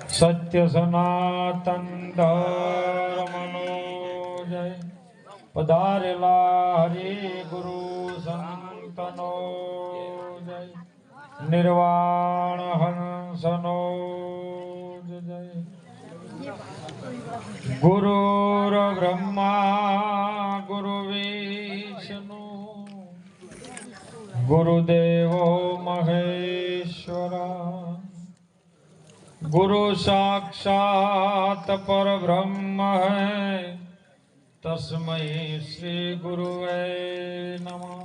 सत्य सनातन धर्मनो जय। पधारेला हरि गुरु संतनो जय। निर्वाण हंसनो जय। गुरुर ब्रह्मा गुरु विष्णु गुरुदेवो महेश्वरा गुरु साक्षात पर ब्रह्म है तस्मै श्री गुरुवे नमः।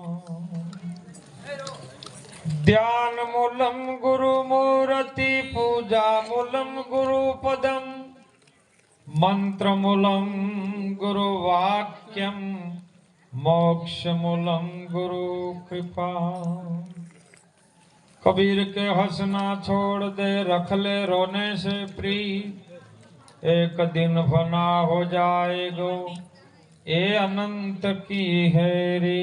ध्यान मूलम गुरु मूर्ति पूजा मूलम गुरु पदम मंत्र मूलम गुरु वाक्यम मोक्ष मूलम गुरु कृपा। कबीर के हंसना छोड़ दे रख ले रोने से प्री एक दिन फना हो जाएगो ये अनंत की हैरी।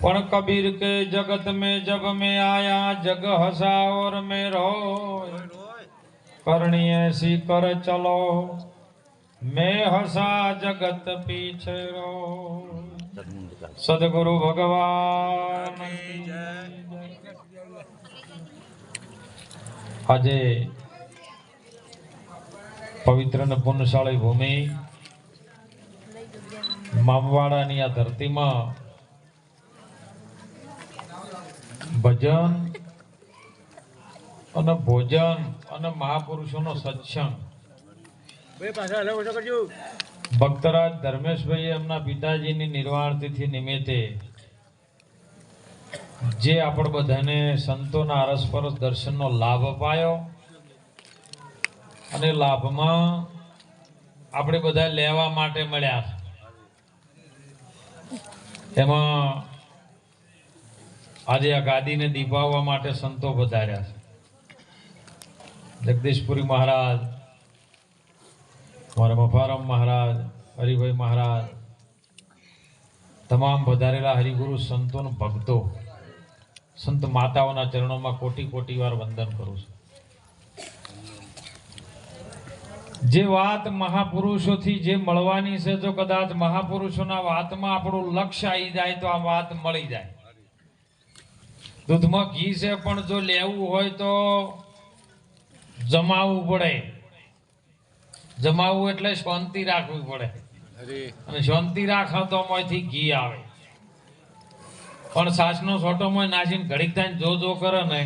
पण कबीर के जगत में जब मैं आया जग हंसा और मैं रोए करनी ऐसी कर चलो मैं हंसा जगत पीछे रो। सदगुरु भगवान આજે પવિત્ર ને પુણ્યશાળી ભૂમિ મામવાડાની આ ધરતીમાં ભજન અને ભોજન અને મહાપુરુષોનો સત્સંગ ભક્તરાજ ધર્મેશભાઈ એમના પિતાજીની નિર્વાણ તિથિ નિમિત્તે જે આપણે બધાને સંતોના અરસપરસ દર્શનનો લાભ અપાયો અને લાભમાં આપણે બધા લેવા માટે મળ્યા એમાં આજે આ ગાદીને દીપાવવા માટે સંતો પધાર્યા છે। જગદીશપુરી મહારાજ, મારા મફારામ મહારાજ, હરિભાઈ મહારાજ, તમામ પધારેલા હરિગુરુ સંતો ભક્તો, સંત માતાઓના ચરણોમાં કોટી કોટી વાર વંદન કરું છું। જે વાત મહાપુરુષોથી જે મળવાની છે, જો કદાચ મહાપુરુષોના વાતમાં આપણું લક્ષ્ય આવી જાય તો આ વાત મળી જાય। દૂધમાં ઘી છે પણ જો લેવું હોય તો જમાવવું પડે। જમાવવું એટલે શાંતિ રાખવી પડે અને શાંતિ રાખો તો મોંથી ઘી આવે। પણ સાસનો છોટોમાં નાસીને ઘડીક થાય જો જો કરે ને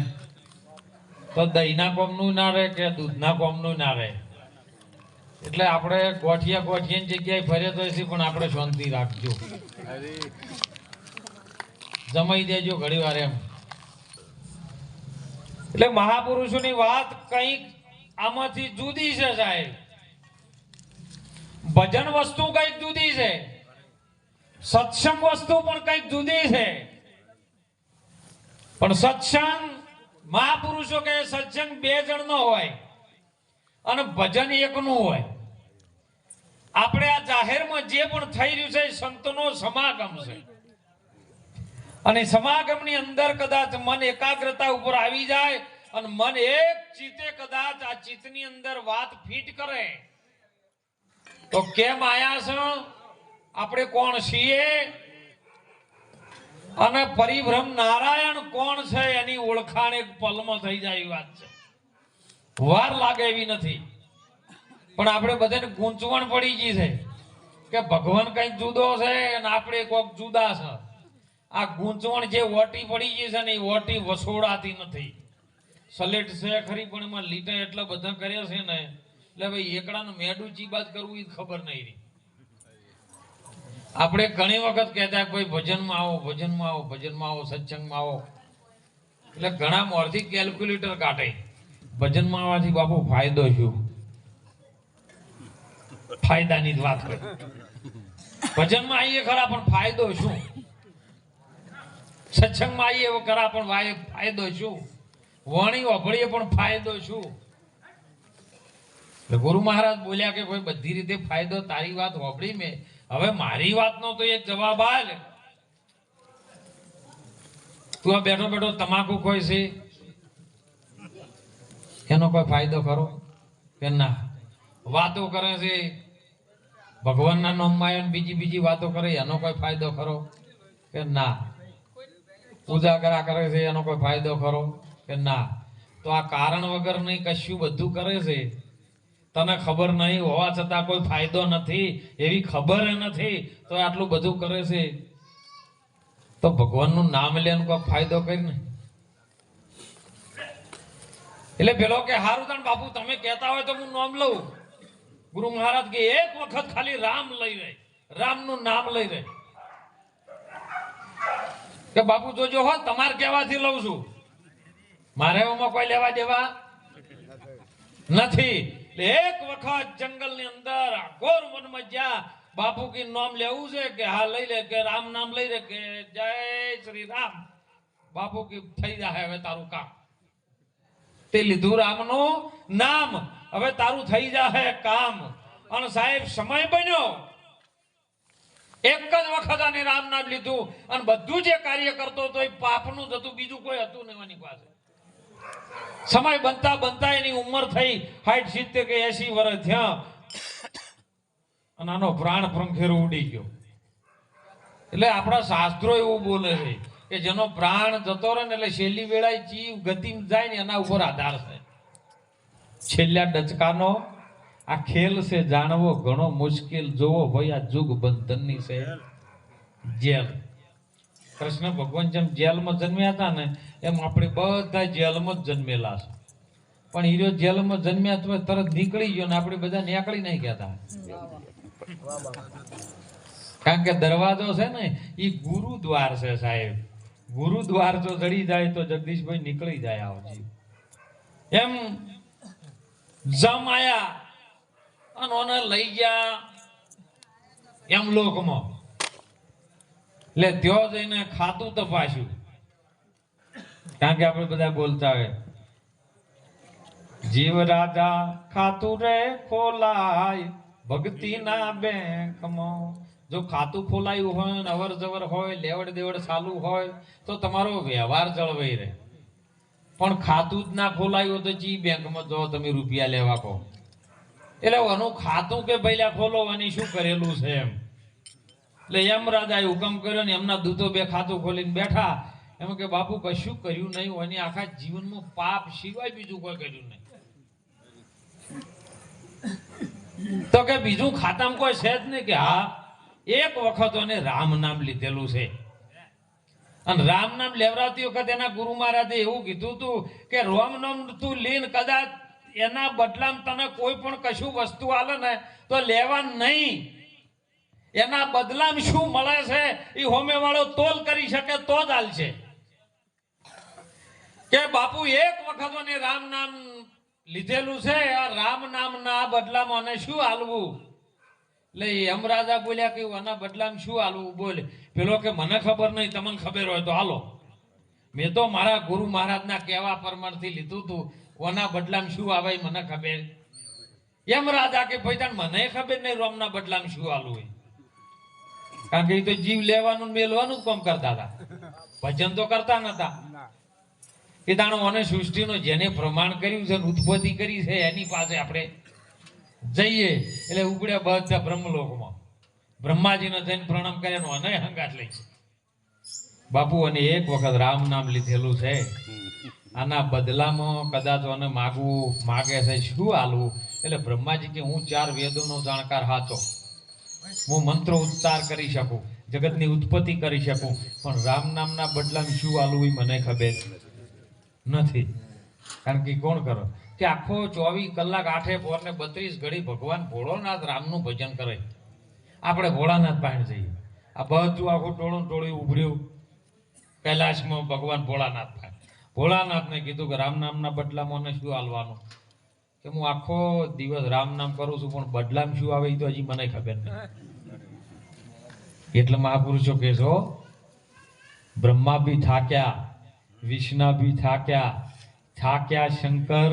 તો દહીંના કોમનું ના રહે કે દૂધના કોમનું ના રહે। એટલે આપણે ગોઠિયાની જગ્યાએ ફરે તો પણ આપણે શાંતિ રાખજો, જમાઈ દેજો ઘડી વાર એમ। એટલે મહાપુરુષોની વાત કંઈક આમાંથી જુદી છે સાહેબ। ભજન વસ્તુ કંઈક જુદી છે, સત્સંગ વસ્તુ પણ કંઈક જુદી છે। પણ સત્સંગ મહાપુરુષો કે સત્સંગ બે જણનો હોય અને ભજન એકનું હોય। આપણે આ જાહેરમાં જે પણ થઈ રહ્યું છે સંતોનો સમાગમ છે અને સમાગમની અંદર કદાચ મન એકાગ્રતા ઉપર આવી જાય અને મન એક ચિત્તે કદાચ આ ચિત્તની અંદર વાત ફિટ કરે તો કેમ આયા છે, આપણે કોણ છીએ અને પરિભ્રમ નારાયણ કોણ છે એની ઓળખાણ એક પલમાં થઈ જાય એવી વાત છે। વાર લાગે એવી નથી, પણ આપણે બધાને ગૂંચવણ પડી ગઈ છે કે ભગવાન કઈક જુદો છે અને આપણે કોઈક જુદા છે। આ ગૂંચવણ જે ઓટી પડી ગઈ છે ને એ ઓટી વસોડાતી નથી। સલેટ છે ખરી પણ એમાં લીટા એટલા બધા કર્યા છે ને એટલે ભાઈ એકડાનું મેડું ચીબાદ કરવું એ ખબર નહીં રહી। આપણે ઘણી વખત કહેતા ભાઈ ભજનમાં આવો, ભજનમાં આવો, ભજનમાં આવો, સત્સંગમાં આવો, એટલે ઘણા મોરથી કેલ્ક્યુલેટર કાઢે ભજનમાં આવવાથી બાપુ ફાયદો શું? ફાયદાની જ વાત કરે। ભજનમાં આવીએ ખરા પણ ફાયદો શું? સત્સંગમાં આવીએ ખરા પણ ફાયદો શું? વાણી વાપરીએ પણ ફાયદો શું? ગુરુ મહારાજ બોલ્યા કે ભાઈ બધી રીતે ફાયદો, તારી વાત વાપરી મેં, હવે મારી વાતનો તો એક જવાબ આલ। તું આ બેઠો બેઠો તમાકુ ખોય છે, એનો કોઈ ફાયદો ખરો કે ના? વાતો કરે છે ભગવાનના નામમાં આવીને બીજી વાતો કરે, એનો કોઈ ફાયદો ખરો કે ના? ઉજાગરા કરે છે, એનો કોઈ ફાયદો ખરો કે ના? તો આ કારણ વગર નહીં કશું બધું કરે છે, તને ખબર નહીં હોવા છતાં કોઈ ફાયદો નથી એવી ખબર નથી, તો આટલું બધું કરે છે, તો ભગવાનનું નામ લેવાનો કોઈ ફાયદો કરીને. એટલે પેલો કે હારું તાણ બાપુ તમે કહેતા હોય તો હું નામ લઉં. ગુરુ મહારાજ કે એક વખત ખાલી રામ લઈ રહે, રામનું નામ લઈ રહે. કે બાપુ જોજો હો, તમારે કહેવાથી લઉં છું, મારે એમાં કોઈ લેવા દેવા નથી. એક વખત જંગલ ની અંદર ઘોર વનમાં જ્યાં બાપુ કી નામ લેવું છે કે હા લઈ લે, કે રામ નામ લઈ લે, કે જય શ્રી રામ, બાપુ કી થઈ જાય હવે તારું કામ. તે લીધું રામનું નામ, હવે તારું થઈ જાય કામ. અને સાહેબ સમય બન્યો, એક જ વખત આને રામ નામ લીધું અને બધું જે કાર્ય કરતો હતો એ પાપનું જ હતું, બીજું કોઈ હતું નહીં એની પાસે. સમય બનતા બનતા એની ઉંમર થઈ 60 70 કે 80 વર્ષ થયા અને આનો પ્રાણ પ્રંખેરો ઉડી ગયો. એટલે આપણા શાસ્ત્રો એવું બોલે છે કે જેનો પ્રાણ જતો રહે ને એટલે છેલ્લી વેળાએ જીવ ગતિ જાય ને એના ઉપર આધાર છે. છેલ્લા ડચકાનો આ ખેલ છે જાણવો ઘણો મુશ્કેલ, જોવો ભાઈ આ જુગ બંધનની છે જેલ. કૃષ્ણ ભગવાન જેમ જેલમાં જન્મ્યા હતા ને એમ આપણે બધા જેલમાં જ જન્મેલા છે, પણ હીરો જેલમાં જન્મ્યા તો તરત નીકળી ગયો ને આપણે બધા નીકળી નહીં ગયા. કારણ કે દરવાજો છે ને એ ગુરુદ્વાર છે સાહેબ, ગુરુદ્વાર જો જડી જાય તો જગદીશભાઈ નીકળી જાય આવજી. એમ જમ આયા અને ઓને લઈ ગયા એમ લોકમાં. એટલે ત્યાં જઈને ખાતું તપાસ્યું, કારણ કે આપણે બધા બોલતા હોય જીવ રાજા ખાતું રે ખોલાય ભક્તિના બેંકમાં. જો ખાતું ખોલાયું હોય ને અવર જવર હોય, લેવડ દેવડ ચાલુ હોય તો તમારો વ્યવહાર જળવાઈ રહે. પણ ખાતું જ ના ખોલાયું તો જી બેંકમાં જો તમે રૂપિયા લેવા કહો. એટલે આનું ખાતું કે ભૈલા ખોલવાની શું કરેલું છે એમ. એટલે યમરાજાએ હુકમ કર્યો ને એમના દૂતો 2 ખાતું ખોલીને બેઠા. એમ કે બાપુ કશું કર્યું નહીં, અને આખા જીવનમાં પાપ સિવાય બીજું કોઈ કર્યું નહીં. તો કે બીજું ખાતામાં કોઈ છે જ નહીં. કે હા એક વખત એને રામ નામ લીધેલું છે. અને રામ નામ લેવરાતી વખત એના ગુરુ મહારાજે એવું કીધું હતું કે રામ નામ તું લીન, કદાચ એના બદલામાં તને કોઈ પણ કશું વસ્તુ આલે ને તો લેવા નહીં. એના બદલામાં શું મળે છે એ હોમે વાળો તોલ કરી શકે તો જ હાલશે. કે બાપુ એક વખત મને રામ નામ લીધેલું છે, આ રામ નામ ના બદલામાં મને શું હાલવું. એટલે યમરાજા બોલ્યા કે આના બદલામાં શું હાલવું બોલે. પેલો કે મને ખબર નહીં, તમને ખબર હોય તો હાલો. મેં તો મારા ગુરુ મહારાજના કહેવા પ્રમાણથી લીધું હતું, ઓના બદલામાં શું આવે મને ખબર. યમરાજા કે ભાઈ તને મને ખબર નહીં રોમના બદલામાં શું હાલવું. કારણ કે એ તો જીવ લેવાનું મેલવાનું કામ કરતા હતા, ભજન તો કરતા નતા. એ તાણો મને સૃષ્ટિનો જેને પ્રમાણ કર્યું છે, ઉત્પત્તિ કરી છે, એની પાસે આપણે જઈએ એટલે ઉપડ્યા બધા બ્રહ્મલોકમાં. બ્રહ્માજીને જઈને પ્રણામ કર્યા અને હંગાટ લઈ બાપુ. અને એક વખત રામ નામ લીધેલું છે, આના બદલામાં કદાચ અને માગવું માગે છે શું હાલવું. એટલે બ્રહ્માજી કે હું 4 વેદોનો જાણકાર હાચો, હું મંત્રો ઉચ્ચાર કરી શકું, જગતની ઉત્પત્તિ કરી શકું, પણ રામ નામના બદલામાં શું હાલવું એ મને ખબર નથી. કારણ કે કોણ કરો કે આખો 24 કલાક 8 પોર ને 32 ઘડી ભગવાન ભોળોનાથ રામનું ભજન કરે. આપણે ભોળાનાથ પાસે જઈએ, આ બધું આખું ટોળું ઉભર્યું કૈલાસમાં ભગવાન ભોળાનાથ પાસે. ભોળાનાથને કીધું કે રામ નામના બદલામાં મને શું હાલવાનું. કે હું આખો દિવસ રામ નામ કરું છું, પણ બદલામાં શું આવે એ તો હજી મને ખબર નહીં. એટલે મહાપુરુષો કહે છો બ્રહ્મા બી થાક્યા, વિષ્ણુ બી થાક્યા શંકર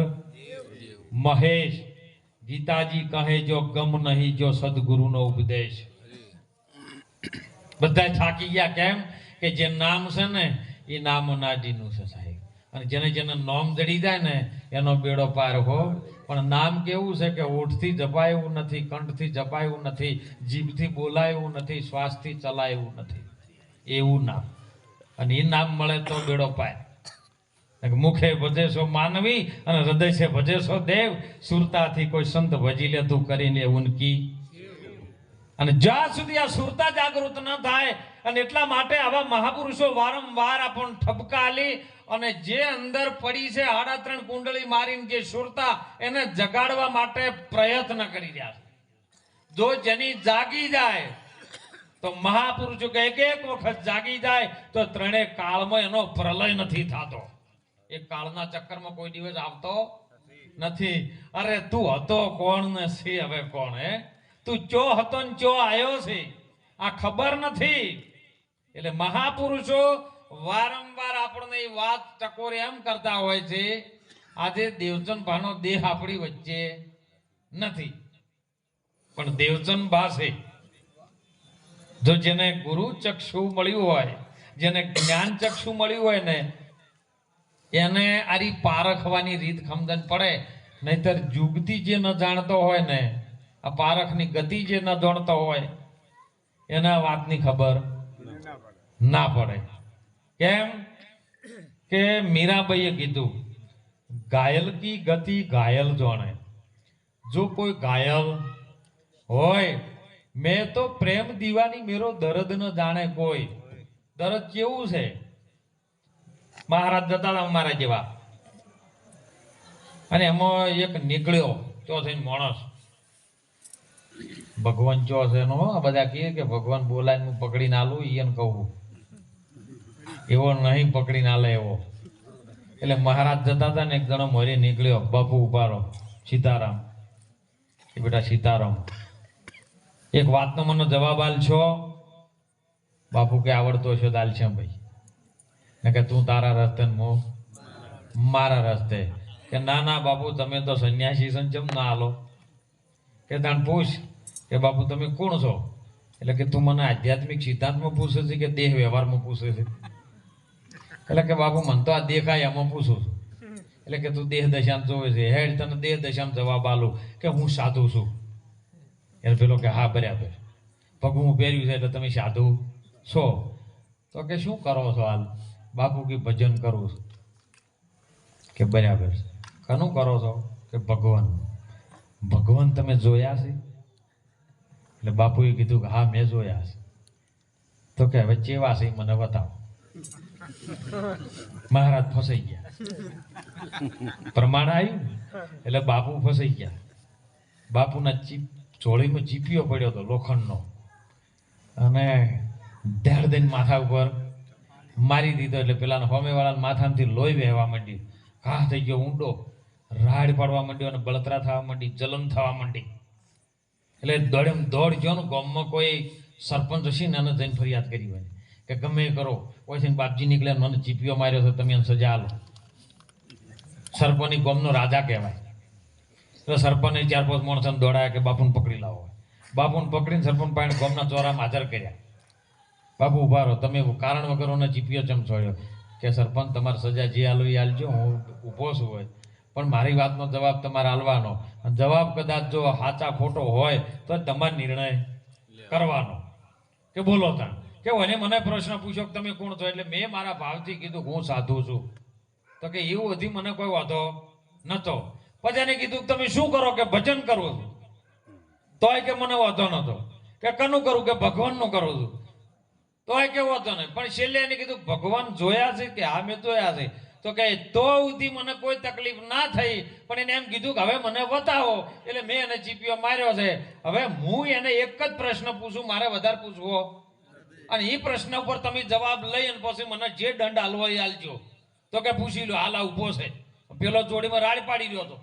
મહેશ. ગીતાજી કહે જો ગમ નહીં જો સદગુરુનો ઉપદેશ. બધા થાકી ગયા. કેમ કે જે નામ છે ને એ નામ નાડીનું છે સાહેબ. અને જેને જેને નામ જડી જાય ને એનો બેડો પાર હો. પણ નામ કેવું છે કે ઓઠથી જપાય એવું નથી, કંઠથી જપાય એવું નથી, જીભથી બોલાય એવું નથી, શ્વાસથી ચલાય એવું નથી, એવું નામ. અને એ નામ મળે તો બેડો પાય. મુખે ભજેશો માનવી અને હૃદય છે ભજેશો દેવ, સુરતાથી કોઈ સંત ભજી લે તું કરીને ઉનકી. અને જ્યાં સુધી આ સુરતા જાગૃત ન થાય, અને એટલા માટે આવા મહાપુરુષો વારંવાર આપણને ઠપકા આલી અને જે અંદર પડી છે 3.5 કુંડળી મારીને જે સુરતા એને જગાડવા માટે પ્રયત્ન કરી રહ્યા છે. જો જેની જાગી જાય તો મહાપુરુષો કે એક વખત જાગી જાય તો ત્રણેય કાળમાં એનો પ્રલય નથી થતો. એ કાળના ચક્કરમાં કોઈ દિવસ આવતો નથી. અરે તું હતો કોણ ને છે હવે કોણ? હે તું ચો હતો ને ચો આવ્યો છે આ ખબર નથી. એટલે મહાપુરુષો વારંવાર આપણને એ વાત ટકોરે એમ કરતા હોય છે. આજે દેવચંદ ભાનો દેહ આપણી વચ્ચે નથી, પણ દેવચંદ ભા છે. જો જેને ગુરુ ચક્ષુ મળ્યું હોય, જેને જ્ઞાન ચક્ષુ મળ્યું હોય ને, એને આરી પારખવાની રીત ખમદન પડે. નહીતર જુગતી જે ન જાણતો હોય ને, આ પારખની ગતિ જે ન જાણતો હોય, એના વાતની ખબર ના પડે. કેમ કે મીરાબાઈએ કીધું ઘાયલ કી ગતિ ઘાયલ જાણે. જો કોઈ ઘાયલ હોય, મેં તો પ્રેમ દીવાની મેરો દર્દ ન જાણે કોઈ. દર્દ કેવું છે? મહારાજ જતા હતા અમારા જેવા, અને એમાં એક નીકળ્યો ચો થઈને માણસ. ભગવાન ચો છે નો બધા કહે કે ભગવાન બોલાય હું પકડીને આલું એને કહું, એવો નહીં પકડીને આલે એવો. એટલે મહારાજ જતા હતા ને એક જણો મરી નીકળ્યો. બાપુ ઉભારો, સીતારામ. એ બેટા સીતારામ, એક વાતનો મને જવાબ આલ છો? બાપુ કે આવડતો છે દાલ છે ભાઈ. ને કે તું તારા રસ્તે ને હું મારા રસ્તે. કે ના ના બાપુ તમે તો સંન્યાસી સંચમ ના હાલો. કે તાણ પૂછ કે બાપુ તમે કોણ છો? એટલે કે તું મને આધ્યાત્મિક સિદ્ધાંતમાં પૂછે છે કે દેહ વ્યવહારમાં પૂછે છે? એટલે કે બાપુ મને તો આ દેખાય એમાં પૂછું છું. એટલે કે તું દેહ દશામાં જોવે છે, હેડ તને દેહ દશામાં જવાબ આલું કે હું સાધુ છું. એટલે પેલો કે હા બરાબર, પગું પહેર્યું છે એટલે તમે સાધુ છો. તો કે શું કરો છો હાલ? બાપુ કે ભજન કરું છું. કે બરાબર, કનું કરો છો? કે ભગવાન. ભગવાન તમે જોયા છે? એટલે બાપુએ કીધું કે હા મેં જોયા છે. તો કે હવે ચેવા છે મને બતાવો. મહારાજ ફસાઈ ગયા. પ્રમાણ આવ્યું એટલે બાપુ ફસાઈ ગયા. બાપુના ચોળીમાં ચીપિયો પડ્યો હતો લોખંડનો, અને ધેડ દઈને માથા ઉપર મારી દીધો. એટલે પેલા હોમેવાળાના માથામાંથી લોહી વહેવા માંડી, ઘા થઈ ગયો ઊંડો, રાડ પડવા માંડ્યો અને બળતરા થવા માંડી, જલન થવા માંડી. એટલે દોડ ગયો ને ગામમાં કોઈ સરપંચ હશે ને એને જઈને ફરિયાદ કરી હોય કે ગમે એ કરો, કોઈ છે ને બાપજી નીકળ્યા મને ચીપિયો માર્યો છે, તમે એને સજા આલો. સરપંચ ગામનો રાજા કહેવાય. તો સરપંચે 4-5 માણસોને દોડાયા કે બાપુને પકડી લાવો. બાપુને પકડીને સરપંચ પાસે ગામના ચોરામાં હાજર કર્યા. બાપુ ઉભા રહો, તમે કારણ વગરનો ચીપિયો ચમ છોડ્યો? કે સરપંચ તમારે સજા જે આલો એ આલજો, હું ઊભો છું હોય, પણ મારી વાતનો જવાબ તમારે આલવાનો. જવાબ કદાચ જો સાચા ખોટો હોય તો તમારે નિર્ણય કરવાનો. કે બોલો તા કે એને મને પ્રશ્ન પૂછ્યો કે તમે કોણ છો? એટલે મેં મારા ભાવથી કીધું હું સાધુ છું. તો કે એવું હજી મને કોઈ વાંધો નતો. પછી એને કીધું તમે શું કરો? કે ભજન કરું છું. તોય કે મને વાંધો નતો. કે કનું કરું? કે ભગવાનનું કરું છું. તોય કે વાંધો નહીં. પણ છેલ્લે એને કીધું ભગવાન જોયા છે? કે હા મેં જોયા છે. તો કે તો સુધી મને કોઈ તકલીફ ના થઈ, પણ એને એમ કીધું કે હવે મને બતાવો. એટલે મેં એને ચીપિયો માર્યો છે. હવે હું એને એક જ પ્રશ્ન પૂછું, મારે વધારે પૂછવો, અને એ પ્રશ્ન ઉપર તમે જવાબ લઈ અને પછી મને જે દંડ આલવો એ આલજો. તો કે પૂછી લો, હાલ ઉભો છે. પેલો જોડીમાં રાડ પાડી રહ્યો હતો.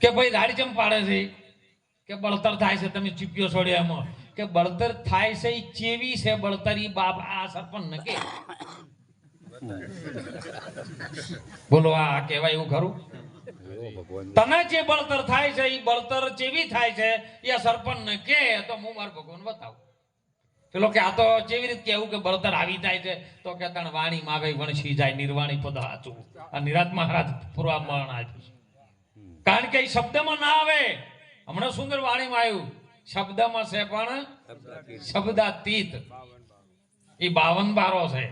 કે ભાઈ રાડ કેમ પાડે છે? કે બળતર થાય છે, તમે ચીપિયો છોડ્યો એમાં. કે બળતર થાય છે એ ચેવી છે બળતર? ઈ બાપ આ સરપંચ ને કે બોલો આ કહેવાય એવું ખરું? તને જે બળતર થાય છે એ બળતર ચેવી થાય છે એ સરપંચ ને કે તો હું મારા ભગવાન બતાવું. પેલો કે આ તો કેવી રીતે કેવું કે બળતર આવી જાય છે તો કે તણ વાણી માવે વણસી જાય નિર્વાણી પદ હાચું આ નિરાત મહારાજ પૂર્વા મરણ આપ્યું છે કારણ કે એ શબ્દમાં ના આવે હમણાં સુંદર વાણીમાં આવ્યું શબ્દમાં છે પણ શબ્દાતીત એ 52 બારો છે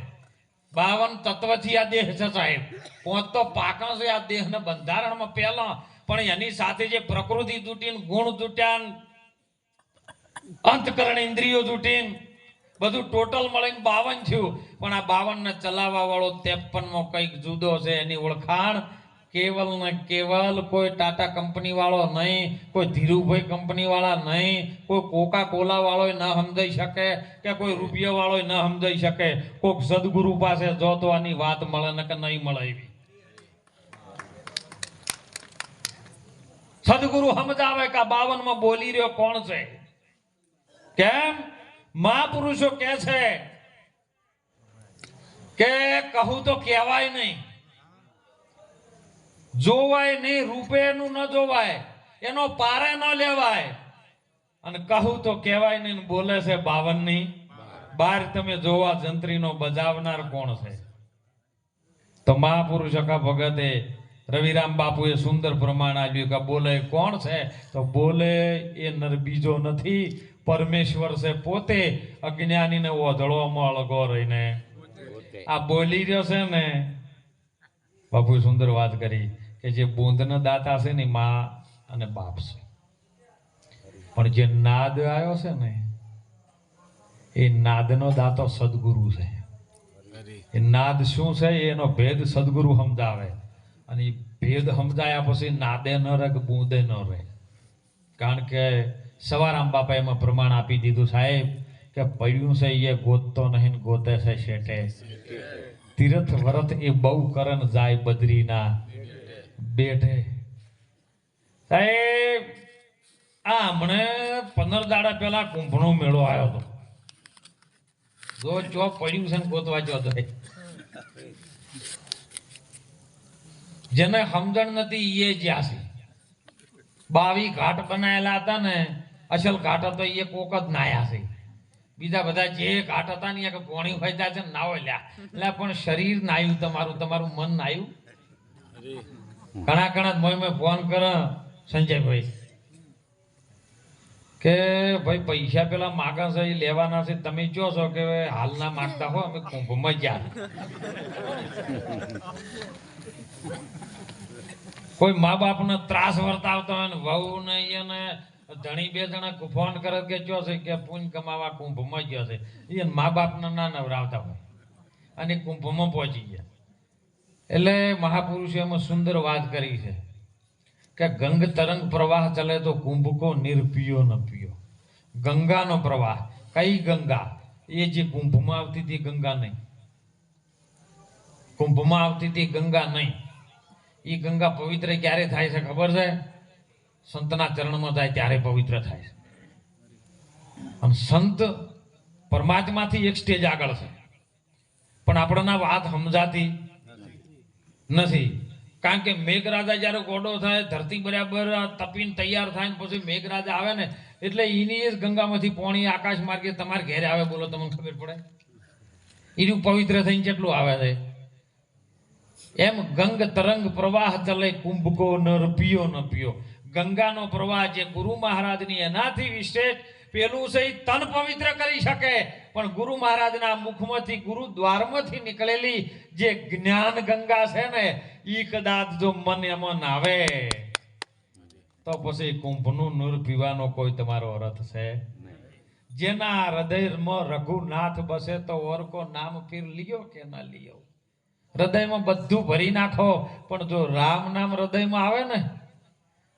52 તત્વથી આ દેહ છે સાહેબ પોત તો પાકા છે આ દેહને બંધારણમાં પહેલા પણ એની સાથે જે પ્રકૃતિ જૂટીને ગુણ જૂટ્યા અંતકરણ ઇન્દ્રિયો જૂટીને બધું ટોટલ મળીને 52 થયું પણ આ 52 ને ચલાવવા વાળો 53 માં કઈક જુદો છે એની ઓળખાણ કેવલ ને કેવલ કોઈ ટાટા કંપની વાળો નહીં કોઈ ધીરુભાઈ કંપની વાળા નહીં કોઈ કોકા કોલા વાળો ન સમજાઈ શકે કે કોઈ રૂપિયા વાળો ન સમજાઈ શકે કોઈક સદગુરુ પાસે જો તો આની વાત મળે ને કે નહીં મળે એવી સદગુરુ સમજાવે કે 52 માં બોલી રહ્યો કોણ છે કેમ મહાપુરુષો કે છે કે કહું તો કહેવાય નહીં જોવાય નહીં રૂપે નું ન જોવાય એનો પારે ન લેવાય અને કહું તો કહેવાય નહીં બોલે છે 52 ની બાર તમે જોવા જંત્રીનો બજાવનાર કોણ છે તો મહાપુરુષ અકા ભગતે રવિરામ બાપુએ સુંદર પ્રમાણ આપ્યું કે બોલે કોણ છે તો બોલે એ નર બીજો નથી પરમેશ્વર છે પોતે અજ્ઞાનીને ઓધળવામાં અળગો રહીને આ બોલી રહ્યો છે ને બાપુએ સુંદર વાત કરી કે જે બુંદના દાતા છે ને માં અને બાપ છે પણ જે નાદ આવ્યો છે ને એ નાદનો દાતો સદગુરુ છે એ નાદ શું છે એનો ભેદ સદગુરુ સમજાવે અને ભેદ સમજાયા પછી નાદે ન રહે કે બુંદે ન રહે કારણ કે સવારામ બાપા એમાં પ્રમાણ આપી દીધું સાહેબ કે પડ્યું છે એ ગોતતો નહીં ગોતે છે શેઠે તીર્થ વ્રત એ બહુ કરન જાય બદ્રીના બેઠે સાહેબ આ હમણે 15 દાડા પહેલા કુંભનો મેળો આવ્યો હતો જો ચો પડ્યું છે ને ગોતવા જતો જેને સમજણ નથી એ જ્યાં છે 22 ઘાટ બનાયેલા હતા ને અસલ ઘાટ હતો એ કોક જ નાયા છે બીજા બધા જે ઘાટ હતા ને કે પોણી ફાયદા છે નાવો લ્યા એટલે પણ શરીર નાયું તમારું મન નાયું ઘણા મેં ફોન કર સંજયભાઈ કે ભાઈ પૈસા પેલા માગા છે એ લેવાના છે તમે કહો છો કે હાલ ના માગતા હો અમે કુંભમાં ગયા કોઈ મા બાપ ને ત્રાસ વર્તાવતો હોય ને વહુ ને એને ધણી 2 જણા ફોન કરે કે ચો છે કે પુણ્ય કમાવા કુંભમાં ગયો છે એ મા બાપ ને ના નવરાવતા હોય અને કુંભમાં પહોંચી ગયા એટલે મહાપુરુષે એમાં સુંદર વાત કરી છે કે ગંગ તરંગ પ્રવાહ ચલે તો કુંભ કો નિર્પિયો ન પિયો ગંગાનો પ્રવાહ કઈ ગંગા એ જે કુંભમાં આવતી હતી ગંગા નહીં કુંભમાં આવતી હતી ગંગા નહીં એ ગંગા પવિત્ર ક્યારે થાય છે ખબર છે સંતના ચરણમાં જાય ત્યારે પવિત્ર થાય છે અને સંત પરમાત્માથી એક સ્ટેજ આગળ છે પણ આપણને વાત સમજાતી નથી કારણ કે મેઘરાજા જ્યારે ગોડો થાય ધરતી બરાબર તપીને તૈયાર થાય ને પછી મેઘરાજા આવે ને એટલે એની જ ગંગામાંથી પોણી આકાશ માર્ગે તમારે ઘેરે આવે બોલો તમને ખબર પડે એનું પવિત્ર થઈને કેટલું આવે છે એમ ગંગ તરંગ પ્રવાહ ચલે કુંભ કો નર પિયો ન પિયો ગંગાનો પ્રવાહ જે ગુરુ મહારાજની એનાથી વિશેષ પેલું છે તન પવિત્ર કરી શકે પણ ગુરુ મહારાજના મુખમાંથી ગુરુ દ્વારમાંથી નીકળેલી જે જ્ઞાન ગંગા છે ને ઈ કદાચ જો મન એમાં નાવે તો પછી કુંભનું નૂર પીવાનો કોઈ તમારો અર્થ છે જેના હૃદયમાં રઘુનાથ બસે તો ઓર કો નામ ફિર લિયો કે ના લિયો હૃદયમાં બધું ભરી નાખો પણ જો રામ નામ હૃદયમાં આવે ને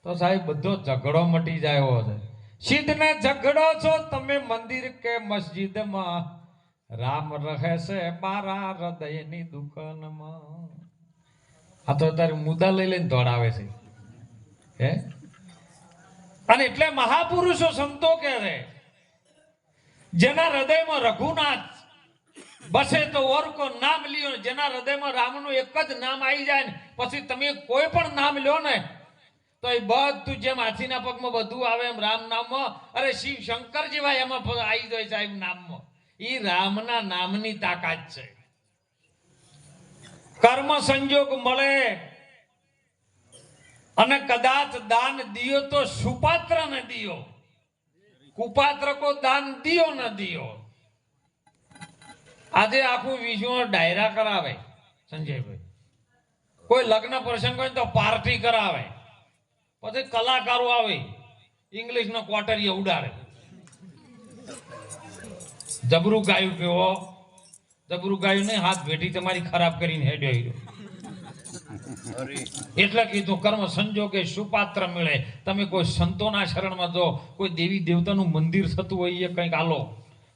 તો સાહેબ બધો ઝઘડો મટી જાય છે સિદ્ધ ને ઝઘડો છો તમે મંદિર કે મસ્જિદમાં રામ રહે છે મારા હૃદયની દુકાનમાં આ તો અત્યારે મુદ્દા લઈ લઈને દોડાવે છે હે અને એટલે મહાપુરુષો સંતો કહે છે જેના હૃદયમાં રઘુનાથ બસે તો ઓર કો નામ લ્યો જેના હૃદયમાં રામનું એક જ નામ આવી જાય ને પછી તમે કોઈ પણ નામ લ્યો ને તો એ બધું જેમ હાથીના પગમાં બધું આવે એમ રામ નામમાં અરે શિવ શંકર જેવા એમાં આવી જાય સાહેબ નામમાં ઈ રામના નામની તાકાત છે. કર્મ સંજોગ મળે અને કદાચ દાન દિયો તો સુપાત્ર ને દિયો, કુપાત્ર કો દાન દિયો ન દિયો. આજે આખું વિશ્વ ડાયરા કરાવે સંજયભાઈ, કોઈ લગ્ન પ્રસંગ હોય તો પાર્ટી કરાવે, પછી કલાકારો આવે ઇંગ્લિશ નો ક્વાર્ટરીએ ઉડાડે. જબરું ગાયું કેવો, જબરું ગાયું નહીં, હાથ ભેટી તમારી ખરાબ કરીને હેડ્યો. એટલે કીધું કર્મ સંજોગે સુપાત્ર મળે. તમે કોઈ સંતોના શરણમાં જો, કોઈ દેવી દેવતાનું મંદિર થતું હોય એ કંઈક આલો,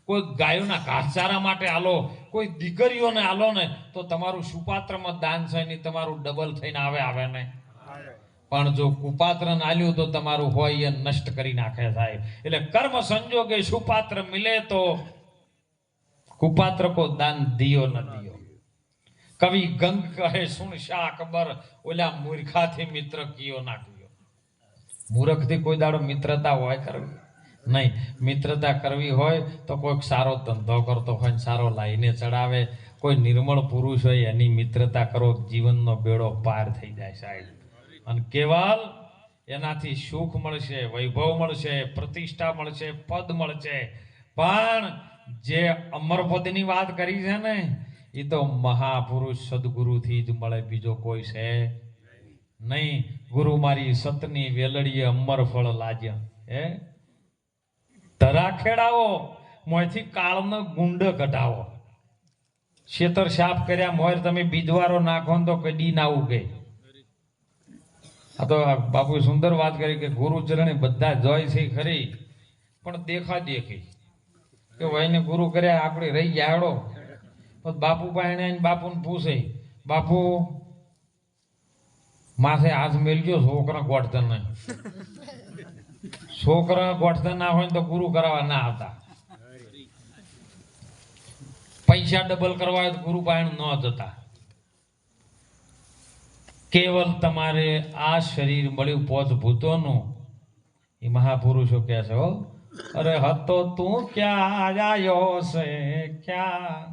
કોઈ ગાયોના ઘાસચારા માટે આલો, કોઈ દીકરીઓને આલો ને તો તમારું સુપાત્રમાં દાન છે ને તમારું ડબલ થઈને આવે ને. પણ જો કુપાત્ર આલ્યું તો તમારું હોય એ નષ્ટ કરી નાખે સાહેબ. એટલે કર્મ સંજોગે સુપાત્ર મિલે તો કુપાત્ર કો દાન દિયો ન દિયો. કવિ ગંગ કહે સુન શાહ અકબર, ઓલા મૂર્ખાથી મિત્ર કિયો ના કિયો. મૂર્ખથી કોઈ દાડો મિત્રતા હોય કરવી નહીં. મિત્રતા કરવી હોય તો કોઈક સારો ધંધો કરતો હોય ને સારો લાઈને ચડાવે, કોઈ નિર્મળ પુરુષ હોય એની મિત્રતા કરો, જીવનનો બેડો પાર થઈ જાય સાહેબ. અને કેવલ એનાથી સુખ મળશે, વૈભવ મળશે, પ્રતિષ્ઠા મળશે, પદ મળશે. પણ જે અમરપદની વાત કરી છે ને એ તો મહાપુરુષ સદગુરુથી જ મળે, બીજો કોઈ છે નહીં. ગુરુ મારી સતની વેલડીએ અમર ફળ લાજ્યા. હે ધરા ખેડાવો, મોંથી કાળનો ગુંડ કઢાવો. ખેતર સાફ કર્યા મોર તમે બીજવારો નાખો તો કદી ના ઉગે. આ તો બાપુ સુંદર વાત કરી કે ગુરુ ચરણે બધા જોય છે ખરી, પણ દેખા દેખી કે ભાઈને ગુરુ કર્યા આપણે રહી ગયા. બાપુ પાસે બાપુને પૂછે, બાપુ માથે હાથ મેલજો, છોકરા ગોઠતા નહીં. છોકરા ગોઠતા ના હોય તો ગુરુ કરાવવા ના આવતા. પૈસા ડબલ કરવા હોય તો ગુરુ પાસે ન જતા. કેવલ તમારે આ શરીર મળ્યું પોત ભૂતોનું, એ મહાપુરુષો કહે છે, હો અરે હતો તું ક્યાં આયો છે ક્યાં,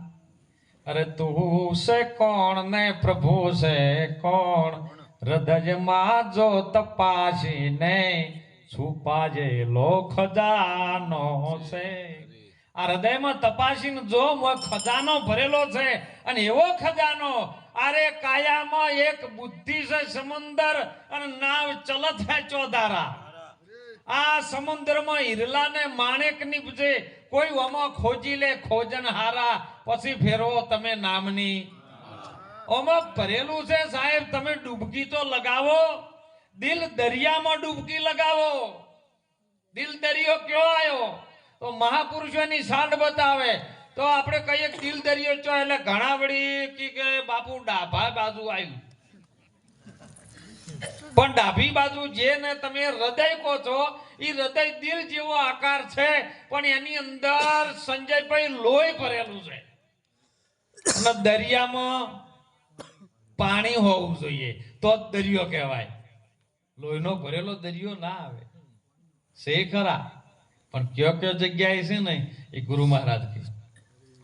અરે તું છે કોણ ને પ્રભુ છે કોણ, હૃદયમાં જો તપાસીને છુપાજે લો ખજાનો છે. આ હૃદયમાં તપાસીને જો ખજાનો ભરેલો છે, અને એવો ખજાનો, અરે કાયામાં એક બુદ્ધિ છે સમંદર, અને નાવ ચલત હે ચોધારા. આ સમુદ્રમાં હિરલા ને માણેક નીપજે, કોઈ આમાં ખોજી લે ખોજન હારા, પછી ફેરવો તમે નામની. આમાં ભરેલું છે સાહેબ. તમે ડૂબકી તો લગાવો, દિલ દરિયામાં ડૂબકી લગાવો. દિલ દરિયો કયો આવ્યો તો મહાપુરુષોની સાંડ બતાવે. તો આપણે કહીએ દિલ દરિયો ચો એટલે ઘણા વળી કે બાપુ ડાભા બાજુ આવ્યું, પણ ડાભી બાજુ જે ને તમે હૃદય કહો છો એ હૃદય દિલ જેવો આકાર છે, પણ એની અંદર સંજયભાઈ લોહી ભરેલું છે. અને દરિયામાં પાણી હોવું જોઈએ તો જ દરિયો કહેવાય. લોહીનો ભરેલો દરિયો ના આવે છે ખરા, પણ કયો કયો જગ્યાએ છે ને એ ગુરુ મહારાજ કે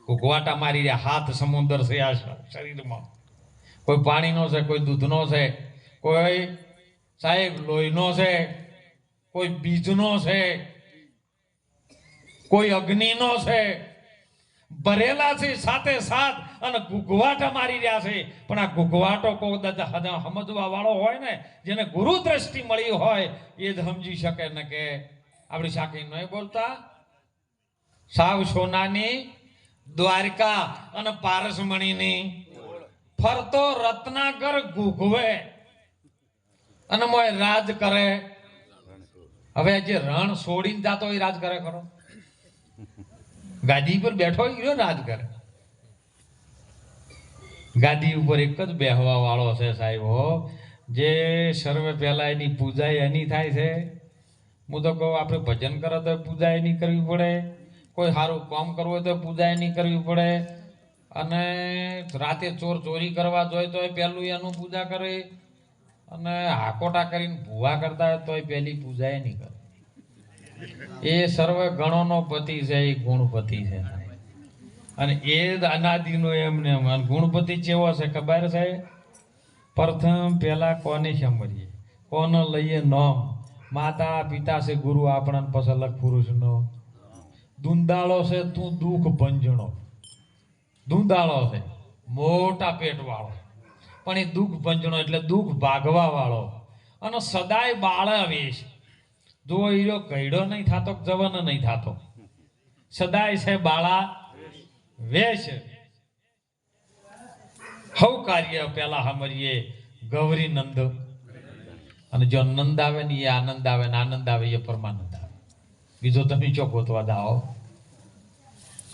ઘૂઘવાટા મારી રહ્યા. હાથ સમુદ્ર છે આ શરીરમાં. કોઈ પાણીનો છે, કોઈ દૂધનો છે, કોઈ સાહેબ લોહીનો છે, કોઈ બીજનો છે, કોઈ અગ્નિનો છે. ભરેલા છે સાથે સાથ, અને ઘૂઘવાટા મારી રહ્યા છે. પણ આ ઘૂઘવાટો કોઈ સમજવા વાળો હોય ને, જેને ગુરુ દ્રષ્ટિ મળી હોય એ જ સમજી શકે ને કે આપણી સાખી નહીં બોલતા સાવ સોનાની દ્વારકા અને પારસમણીની ફરતો રત્નાકર ઘૂઘવે અને મોય રાજ કરે. હવે જે રણ છોડીને જાતો એ રાજ કરે ખરો? ગાદી ઉપર બેઠો એ રાજ કરે. ગાદી ઉપર એક જ બેહવા વાળો છે સાહેબ હો, જે સર્વે પહેલા એની પૂજા એની થાય છે. હું તો કહું આપણે ભજન કરો તો પૂજા એની કરવી પડે, કોઈ સારું કામ કરવું હોય તો પૂજા એની કરવી પડે, અને રાતે ચોર ચોરી કરવા જોઈએ તો પહેલું એનું પૂજા કરે, અને હાકોટા કરીને ભૂવા કરતા હોય તો પહેલી પૂજા એની કરે. એ સર્વ ગણોનો પતિ છે, એ ગુણપતિ છે. અને એ અનાદિનો એમને એમ. અને ગુણપતિ ચેવો છે ખબર છે? પ્રથમ પેલા કોને સાંભળીએ, કોને લઈએ નોમ? માતા પિતા છે ગુરુ આપણા, પછી અલગ પુરુષનો દુંદાળો છે તું દુઃખ ભંજણો. દુંદાળો છે મોટા પેટ વાળો, પણ એ દુઃખ ભંજણો એટલે દુઃખ ભાગવા વાળો. અને સદાય બાળા વેશ. જો હીરો ગયડો નહીં થાતો, જવાન નહીં થાતો, સદાય છે બાળા વેશ. હવ કાર્ય પેલા સાંભળીએ ગૌરી નંદ. અને જો નંદ આવે ને એ આનંદ આવે, ને આનંદ આવે એ પરમાનંદ આવે. બીજો તમે ચો ગોતવા દાઓ.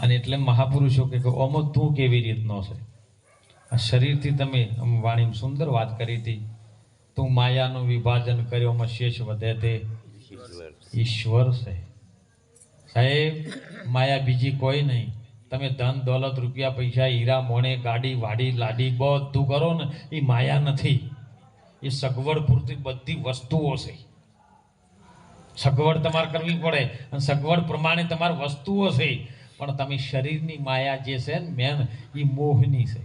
અને એટલે મહાપુરુષો કે ઓમો તું કેવી રીતનો છે? આ શરીરથી તમે વાણી સુંદર વાત કરી હતી, તું માયાનું વિભાજન કર્યો શેષ વધે તે ઈશ્વર છે. સાહેબ માયા બીજી કોઈ નહીં. તમે ધન દોલત રૂપિયા પૈસા હીરા મોણે ગાડી વાડી લાડી બધું કરો ને, એ માયા નથી. એ સગવડ પૂરતી બધી વસ્તુઓ છે. સગવડ તમારે કરવી પડે અને સગવડ પ્રમાણે તમારે વસ્તુઓ છે. પણ તમે શરીરની માયા જે છે ને મેન, એ મોહની છે.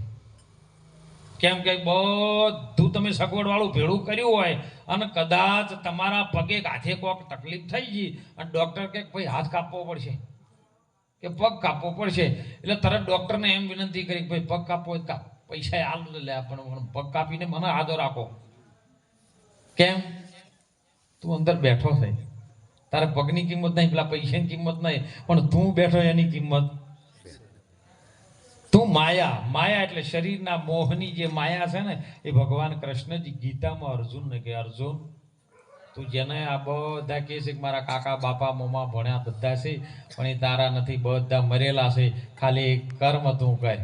કેમ કે બધું તમે સગવડ વાળું ભેળું કર્યું હોય અને કદાચ તમારા પગે હાથે કોક તકલીફ થઈ ગઈ અને ડોક્ટર કે ભાઈ હાથ કાપવો પડશે કે પગ કાપવો પડશે, એટલે તરત ડોક્ટરને એમ વિનંતી કરી ભાઈ પગ કાપવો હોય પૈસા હાલ લે, પણ પગ કાપીને મને આદો રાખો. કેમ? તું અંદર બેઠો છે, તારે પગની કિંમત નહીં, પેલા પૈસાની કિંમત નહીં, પણ તું બેઠો એની કિંમત. તું માયા, માયા એટલે શરીરના મોહની જે માયા છે ને, એ ભગવાન કૃષ્ણજી ગીતામાં અર્જુનને કે અર્જુન તું જેને આ બધા કહે છે કે મારા કાકા બાપા મોમા ભણ્યા બધા છે, પણ એ તારા નથી, બધા મરેલા છે. ખાલી કર્મ તું કર.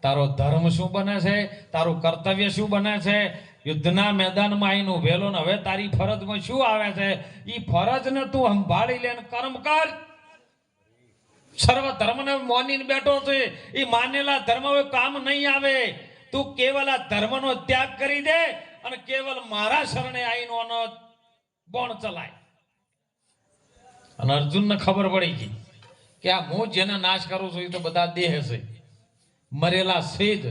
તારો ધર્મ શું બને છે, તારું કર્તવ્ય શું બને છે? યુદ્ધના મેદાનમાં આવીને ઉભેલો ને હવે તારી ફરજમાં શું આવે છે, એ ફરજને તું સંભાળી લે, કર્મ કર. સર્વ ધર્મને મોનીને બેઠો છે, એ માનેલા ધર્મ હવે કામ નહીં આવે. તું કેવલ આ ધર્મનો ત્યાગ કરી દે અને કેવલ મારા શરણે આવીનો બોણ ચલાય. અને અર્જુનને ખબર પડી ગઈ કે આ હું જેને નાશ કરું છું એ તો બધા દેહ છે, મરેલા છે જ.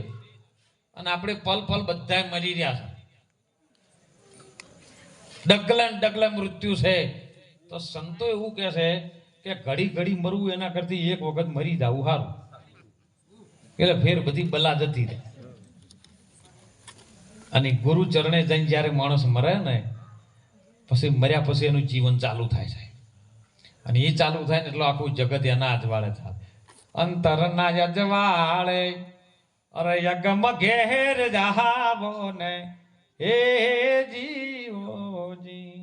અને આપણે પલ પલ બધા મરી રહ્યા છે, ડગલે ડગલે મૃત્યુ છે. તો સંતો એવું કે છે કે ઘડી ઘડી મરવું એના કરતી એક વખત મરી જવું સારું, એટલે ફેર બધી બલા જતી રહે. અને ગુરુ ચરણે જઈને જ્યારે માણસ મરે ને પછી મર્યા પછી એનું જીવન ચાલુ થાય છે. અને એ ચાલુ થાય ને એટલે આખું જગત એના અજવાળે થાય. અંતરના અજવાળે અરે યગમ ઘેર જાવો ને હે જીવોજી,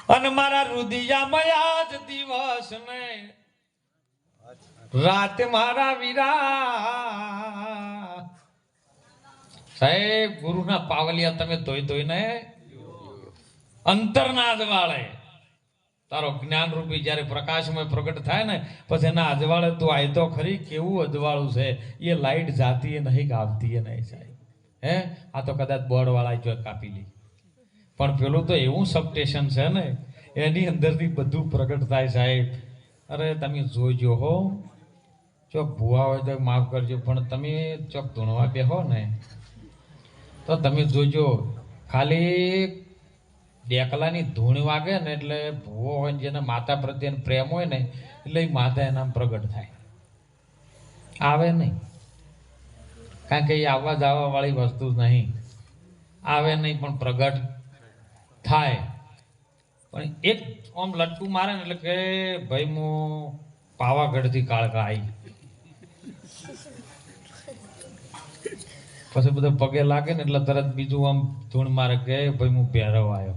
અને મારા રુદિયામાં આજ દિવસ ને રાત મારા વીરા. સાહેબ ગુરુના પાવલિયા તમે ધોઈ ધોઈને અંતરના અજવાળે તારો જ્ઞાન રૂપી જયારે પ્રકાશમય પ્રગટ થાય ને પછી એના અજવાળે તું આય તો ખરી કેવું અજવાળું છે. એ લાઈટ જાતી એ નહીં ગાવતી એ નહીં સાહેબ. હે આ તો કદાચ બોર્ડ વાળા જો કાપી લી, પણ પેલું તો એવું સબસ્ટેશન છે ને એની અંદરથી બધું પ્રગટ થાય સાહેબ. અરે તમે જોજો હો, ચોક ભૂવા હોય તો માફ કરજો, પણ તમે ચોક ધૂણવા બેહો ને તો તમે જોજો ખાલી ડેકલાની ધૂણ વાગે ને એટલે ભૂવો હોય ને જેને માતા પ્રત્યેનો પ્રેમ હોય ને એટલે એ માતા એના પ્રગટ થાય. આવે નહીં, કારણ કે એ આવવા જવા વાળી વસ્તુ નહીં. આવે નહીં પણ પ્રગટ થાય. પણ એક આમ લટકું મારે ને એટલે કે ભાઈ હું પાવાગઢથી કાળકા આવી, પછી બધા પગે લાગે ને એટલે તરત બીજું આમ ધૂણ મારે કે ભાઈ હું ભેરવ આવ્યો.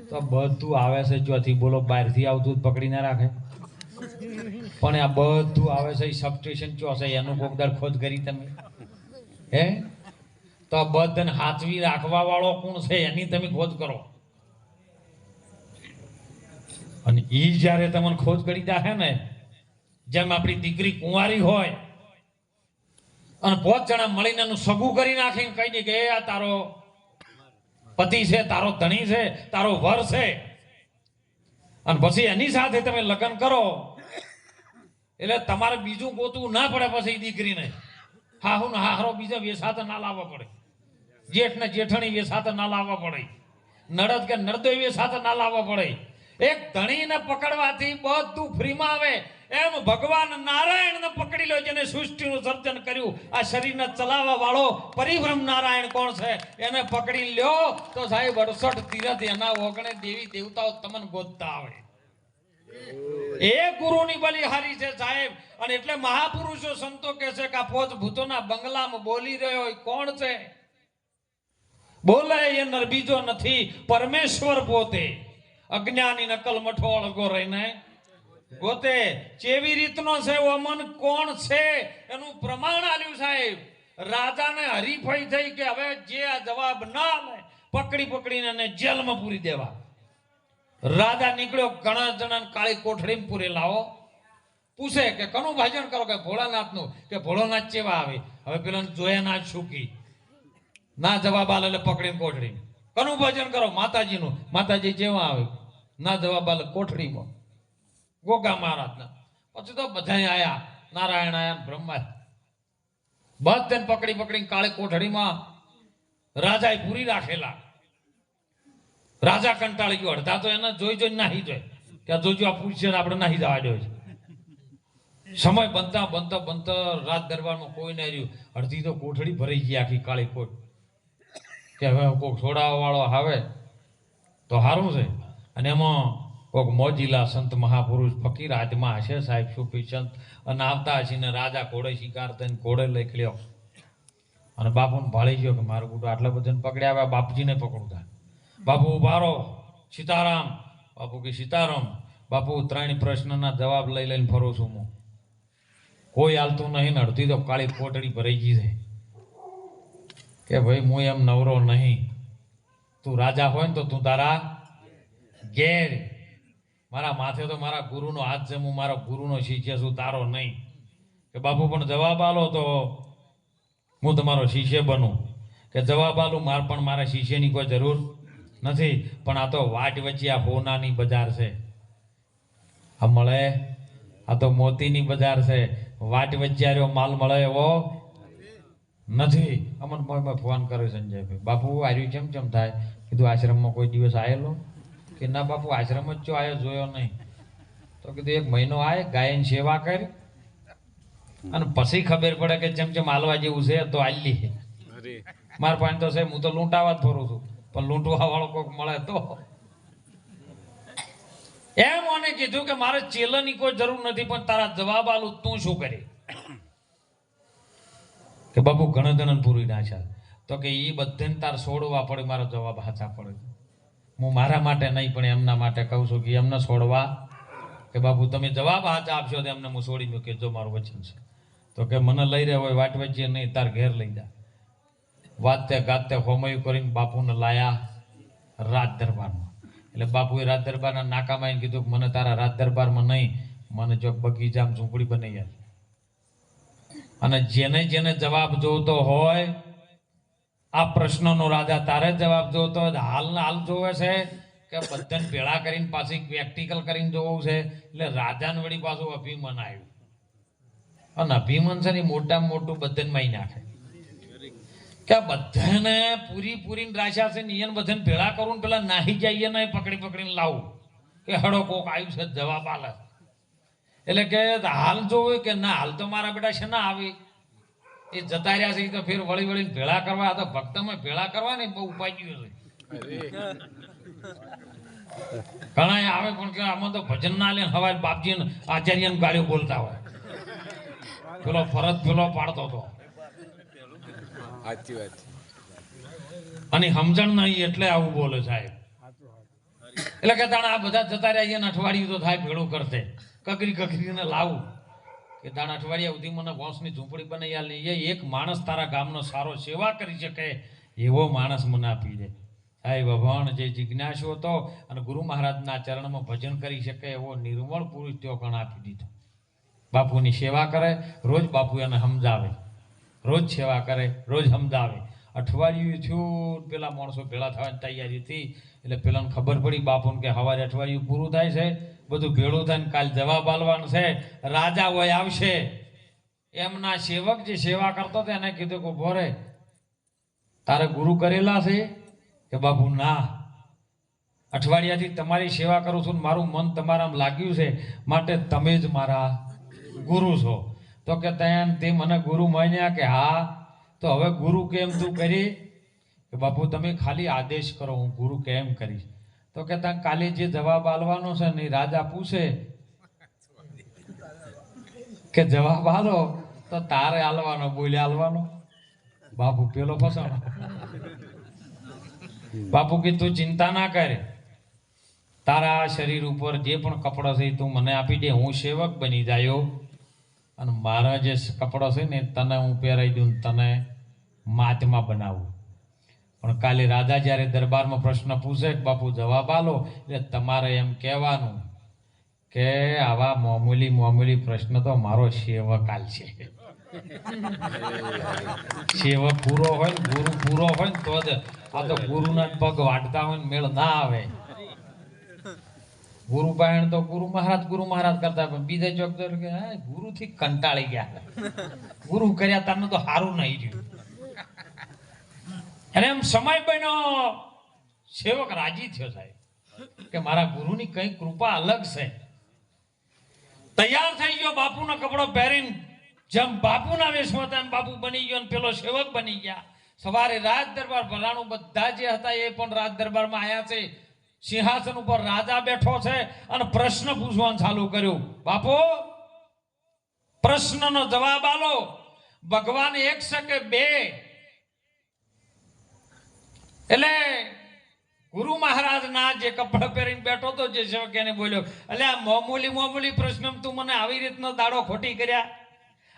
તો બધું આવે છે જોથી બોલો બહારથી આવતું જ પકડી ના રાખે, પણ આ બધું આવે છે સબસ્ટેશન ચો છે એનું કોકદાર ખોદ કરી તમે હે તો આ બધાને હાથવી રાખવા વાળો કોણ છે એની તમે ખોજ કરો. અને એ જયારે તમને ખોજ કરી દાખે ને, જેમ આપણી દીકરી કુંવારી હોય અને 5 જણા મળીને એનું સગું કરી નાખીને કહી દે કે આ તારો પતિ છે, તારો ધણી છે, તારો વર છે, અને પછી એની સાથે તમે લગ્ન કરો એટલે તમારે બીજું ગોતવું ના પડે પછી દીકરીને. હાહુ ને હાહરો બીજા વેસાત ના લાવવા પડે, જેઠ ને જેઠણી વેસાત ના લાવવા પડે, નડદ કે નરદોઈ વેસાત ના લાવવા પડે. એક ધણીને પકડવાથી બધું ફ્રીમાં આવે. એમ ભગવાન નારાયણને પકડી લો, જેને સૃષ્ટિનું સર્જન કર્યું, આ શરીરને ચલાવવા વાળો પરિભ્રમ નારાયણ કોણ છે, એને પકડી લ્યો તો સાહેબ 68 તીરથ એના ઓગણે દેવી દેવતાઓ તમને ગોતતા આવે. એ ગુરુની બલિહારી છે સાહેબ. અને એટલે મહાપુરુષો સંતો કહે છે કે આ પોચ ભૂતોના બંગલામાં બોલી રહ્યો હોય કોણ છે? બોલે એ નર બીજો નથી, પરમેશ્વર પોતે. અજ્ઞાની નકલ મઠો અળગો રહીને ગોતે. કેવી રીતનો છે ઓમન કોણ છે એનું પ્રમાણ આલ્યું સાહેબ. રાજાને હરીફાઈ થઈ કે હવે જે આ જવાબ ના લે પકડીને એને જેલમાં પૂરી દેવા. રાજા નીકળ્યો, ઘણા જણાને કાળી કોઠડીમાં પૂરે લાવો. પૂછે કે કનું ભજન કરો? કે ભોળાનાથનું. કે ભોળાનાથ ચેવા આવે? હવે પેલા જોયા ના છૂકી ના જવાબ આલે એટલે પકડીને કોઠડી. કનું ભજન કરો? માતાજીનું. માતાજી જેવા આવે ના જવાબ આલે કોઠડીમાં ગોગા મહારાજના. પછી તો બધા આયા, નારાયણ આયા, બ્રહ્મા, બધાને પકડીને કાળી કોઠડીમાં રાજાએ પૂરી રાખેલા. રાજા કંટાળી ગયો. અડધા તો એને જોઈ નાહી જાય કે જોજો આ પૂછશે આપણે નાહી જવા દો. સમય બનતા રાજ દરબારમાં કોઈ ના રહ્યું. અડધી તો કોઠડી ભરાઈ ગઈ આખી કાળી કોટ. કે હવે કોઈક છોડાવવા વાળો આવે તો સારું છે. અને એમાં કોઈક મોજીલા સંત મહાપુરુષ ફકીર હાથમાં હશે સાહેબ, સુફી સંત, અને આવતા હશે ને રાજા ઘોડે શિકારતા ઘોડે લઈ ખલ્યો અને બાપુને ભાળી ગયો કે મારું ગુટું આટલા બધાને પકડ્યા આવ્યા, બાપજીને પકડતા. બાપુ ઉભારો, સીતારામ. બાપુ કે સીતારામ. બાપુ 3 પ્રશ્નના જવાબ લઈને ફરું છું હું, કોઈ હાલતું નહીં ને અડધી તો કાળી કોટડી ભરાઈ ગઈ છે. કે ભાઈ હું એમ નવરો નહીં, તું રાજા હોય ને તો તું તારા ઘેર, મારા માથે તો મારા ગુરુનો હાથ છે, હું મારા ગુરુનો શિષ્ય છું, તારો નહીં. કે બાપુ પણ જવાબ આલો તો હું તમારો શિષ્ય બનું. કે જવાબ આલું પણ મારા શિષ્યની કોઈ જરૂર નથી, પણ આ તો વાટ વચ્ચે આ હોનાની બજાર છે, આ મળે, આ તો મોતીની બજાર છે, વાટ વચ્ચે માલ મળે એવો નથી. અમને ફોન કર્યો સંજયભાઈ, બાપુ આર્યું ચમ થાય? કીધું આશ્રમમાં કોઈ દિવસ આવેલો? કે ના બાપુ આશ્રમ જ આવ્યો, જોયો નહીં. તો કીધું 1 મહિનો આવે, ગાયન સેવા કરી અને પછી ખબર પડે કે ચમ હાલવા જેવું છે તો આલી. મારા પાસે તો સાહેબ હું તો લૂંટાવા જ ફરું છું, પણ લૂંટવા વાળો કોઈક મળે તો. એમ મને કીધું કે મારે ચેલાની કોઈ જરૂર નથી, પણ તારા જવાબ આલું તું શું કરી? કે બાપુ ઘણા પૂરી નાખ્યા. તો કે એ બધાને તાર છોડવા પડે, મારો જવાબ હાચા પડે. હું મારા માટે નહીં પણ એમના માટે કહું છું કે એમને છોડવા. કે બાપુ તમે જવાબ હાચા આપશો તો એમને હું છોડી મૂકે, જો મારું વચન છે. તો કે મને લઈ રહ્યો હોય વાટ વચ્ચે નહીં, તાર ઘેર લઈ જા. વાતે ગાતે હોમયું કરીને બાપુને લાયા રાજ દરબારમાં. એટલે બાપુએ રાજ દરબારના નાકામાં આવીને કીધું કે મને તારા રાજ દરબારમાં નહીં, મને જો બગીચામાં ઝૂંપડી બનાવી આપ. અને જેને જવાબ જોતો હોય આ પ્રશ્નનો રાજા તારે જવાબ જોતો હોય, હાલ જોવે છે કે બધાને ભેળા કરીને પાછી પ્રેક્ટિકલ કરીને જોવું છે. એટલે રાજાને વળી પાછું અભિમાન આવ્યું. અને અભિમાન છે ને મોટામાં મોટું બધાને મારી નાખે કે આ બધાને પૂરી રાશા છે ને એને બધાને ભેળા કરું, પેલા નાહી જઈએ ને પકડીને લાવું કે હડો કોક આવ્યું છે જવાબ આલે. એટલે કે હાલ જોવું કે ના, હાલ તો મારા બેટા છે ના આવી, એ જતા રહ્યા છે, તો ફેર વળીને ભેળા કરવા. તો ભક્તમાં ભેળા કરવા ને બહુ ઉપાય ગયું છે. ઘણા આવે પણ કે આમાં તો ભજન ના લે, હવારે બાપજી આચાર્ય ગાળીઓ બોલતા હોય, પેલો ફરજ પેલો પાડતો હતો. અને સમજણ નહીં એટલે આવું બોલે સાહેબ. એટલે કે તાણા આ બધા જતા રહ્યા, એને અઠવાડિયું તો થાય ભેળું કરતે, કકરીને લાવું કે તાણ અઠવાડિયા સુધી મને વાંસની ઝૂંપડી બનાવી આલી. એ એક માણસ તારા ગામનો સારો સેવા કરી શકે એવો માણસ મને આપી દે. સાહેબ અભણ જે જિજ્ઞાસુ હતો અને ગુરુ મહારાજના ચરણમાં ભજન કરી શકે એવો નિર્મળ પુરુષ તેઓ કણ આપી દીધો. બાપુની સેવા કરે, રોજ બાપુ એને સમજાવે, રોજ સેવા કરે, રોજ સમજાવે. અઠવાડિયું થયું, પેલા માણસો ભેળા થવાની તૈયારી હતી. એટલે પેલાને ખબર પડી બાપુને કે સવારે અઠવાડિયું પૂરું થાય છે, બધું ભેળું થાય ને કાલ જવાબ આલવાનું છે, રાજા હોય આવશે. એમના સેવક જે સેવા કરતો હતો એને કીધું કે ઉભો રે, તારે ગુરુ કરેલા છે? કે બાપુ ના, અઠવાડિયાથી તમારી સેવા કરું છું, મારું મન તમારામાં લાગ્યું છે, માટે તમે જ મારા ગુરુ છો. તો કે તે મને ગુરુ માન્યા? કે હા. તો હવે ગુરુ કેમ તું કરી? કે બાપુ તમે ખાલી આદેશ કરો, હું ગુરુ કેમ કરીશ. તો કે ત્યાં કાલે જે જવાબ આલવાનો છે ને રાજા પૂછે કે જવાબ આલો તો તારે આલવાનો, બોલે આલવાનો. બાપુ પેલો ફસાણો. બાપુ કે તું ચિંતા ના કરે, તારા શરીર ઉપર જે પણ કપડો છે તું મને આપી દે, હું સેવક બની જાયો અને મારા જે કપડો છે ને તને હું પહેરાઈ દઉં, તને મહાત્મા બનાવું. પણ કાલે રાજા જ્યારે દરબારમાં પ્રશ્ન પૂછે કે બાપુ જવાબ આલો, એટલે તમારે એમ કહેવાનું કે આવા મામૂલી પ્રશ્ન તો મારો સેવક આલશે. સેવક પૂરો હોય ને, ગુરુ પૂરો હોય ને તો જ. આ તો ગુરુના પગ વાટતા હોય ને મેળ ના આવે. ગુરુ પાયણ તો ગુરુ મહારાજ કરતા, પણ બીજા ચોક કે ગુરુ થી કંટાળી ગયા, ગુરુ કર્યા તમને તો સારું નહીં રહ્યું. અને એમ સમય બન્યો, સેવક રાજી થયો સાહેબ કે મારા ગુરુની કઈ કૃપા અલગ છે. તૈયાર થઈ ગયો, બાપુનો કપડો પહેરીને જેમ બાપુના વેશમાં તેમ બાપુ બની ગયો, પેલો સેવક બની ગયા. સવારે રાજ દરબાર ભલાણું બધા જે હતા એ પણ રાજ દરબારમાં આવ્યા છે. સિંહાસન ઉપર રાજા બેઠો છે અને પ્રશ્ન પૂછવાનું ચાલુ કર્યું. બાપુ પ્રશ્નનો જવાબ આલો, ભગવાન એક છે કે બે? એટલે ગુરુ મહારાજ ના જે કપડા પહેરીને બેઠો તો જે સેવક એને બોલ્યો, એટલે આ મામૂલી પ્રશ્ન તું મને આવી રીતનો દાડો ખોટી કર્યા,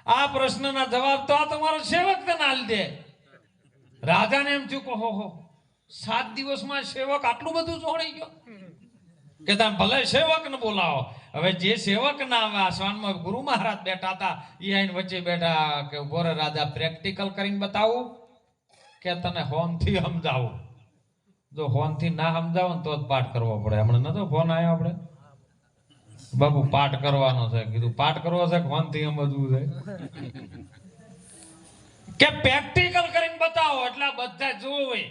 આ પ્રશ્નના જવાબ તો આ તમારો સેવક તને આલી દે. રાજાને એમ થયું કે હો 7 દિવસમાં સેવક આટલું બધું જોડી ગયો. કે તમે ભલે સેવક ને બોલાવો, હવે જે સેવક ના આવે આસમાનમાં ગુરુ મહારાજ બેઠા હતા એ આઈને વચ્ચે બેઠા કે ઉભો રે રાજા, પ્રેક્ટિકલ કરીને બતાવું કે તને હોનથી સમજાવું? જો હોનથી ના સમજાવો ને તો જ પાઠ કરવો પડે. હમણાં નતો ફોન આવ્યો આપણે, બાપુ પાઠ કરવાનો છે. કીધું પાઠ કરવો છે કે હોનથી સમજવું છે? કે પ્રેક્ટિકલ કરીને બતાવો એટલે બધા જોવે,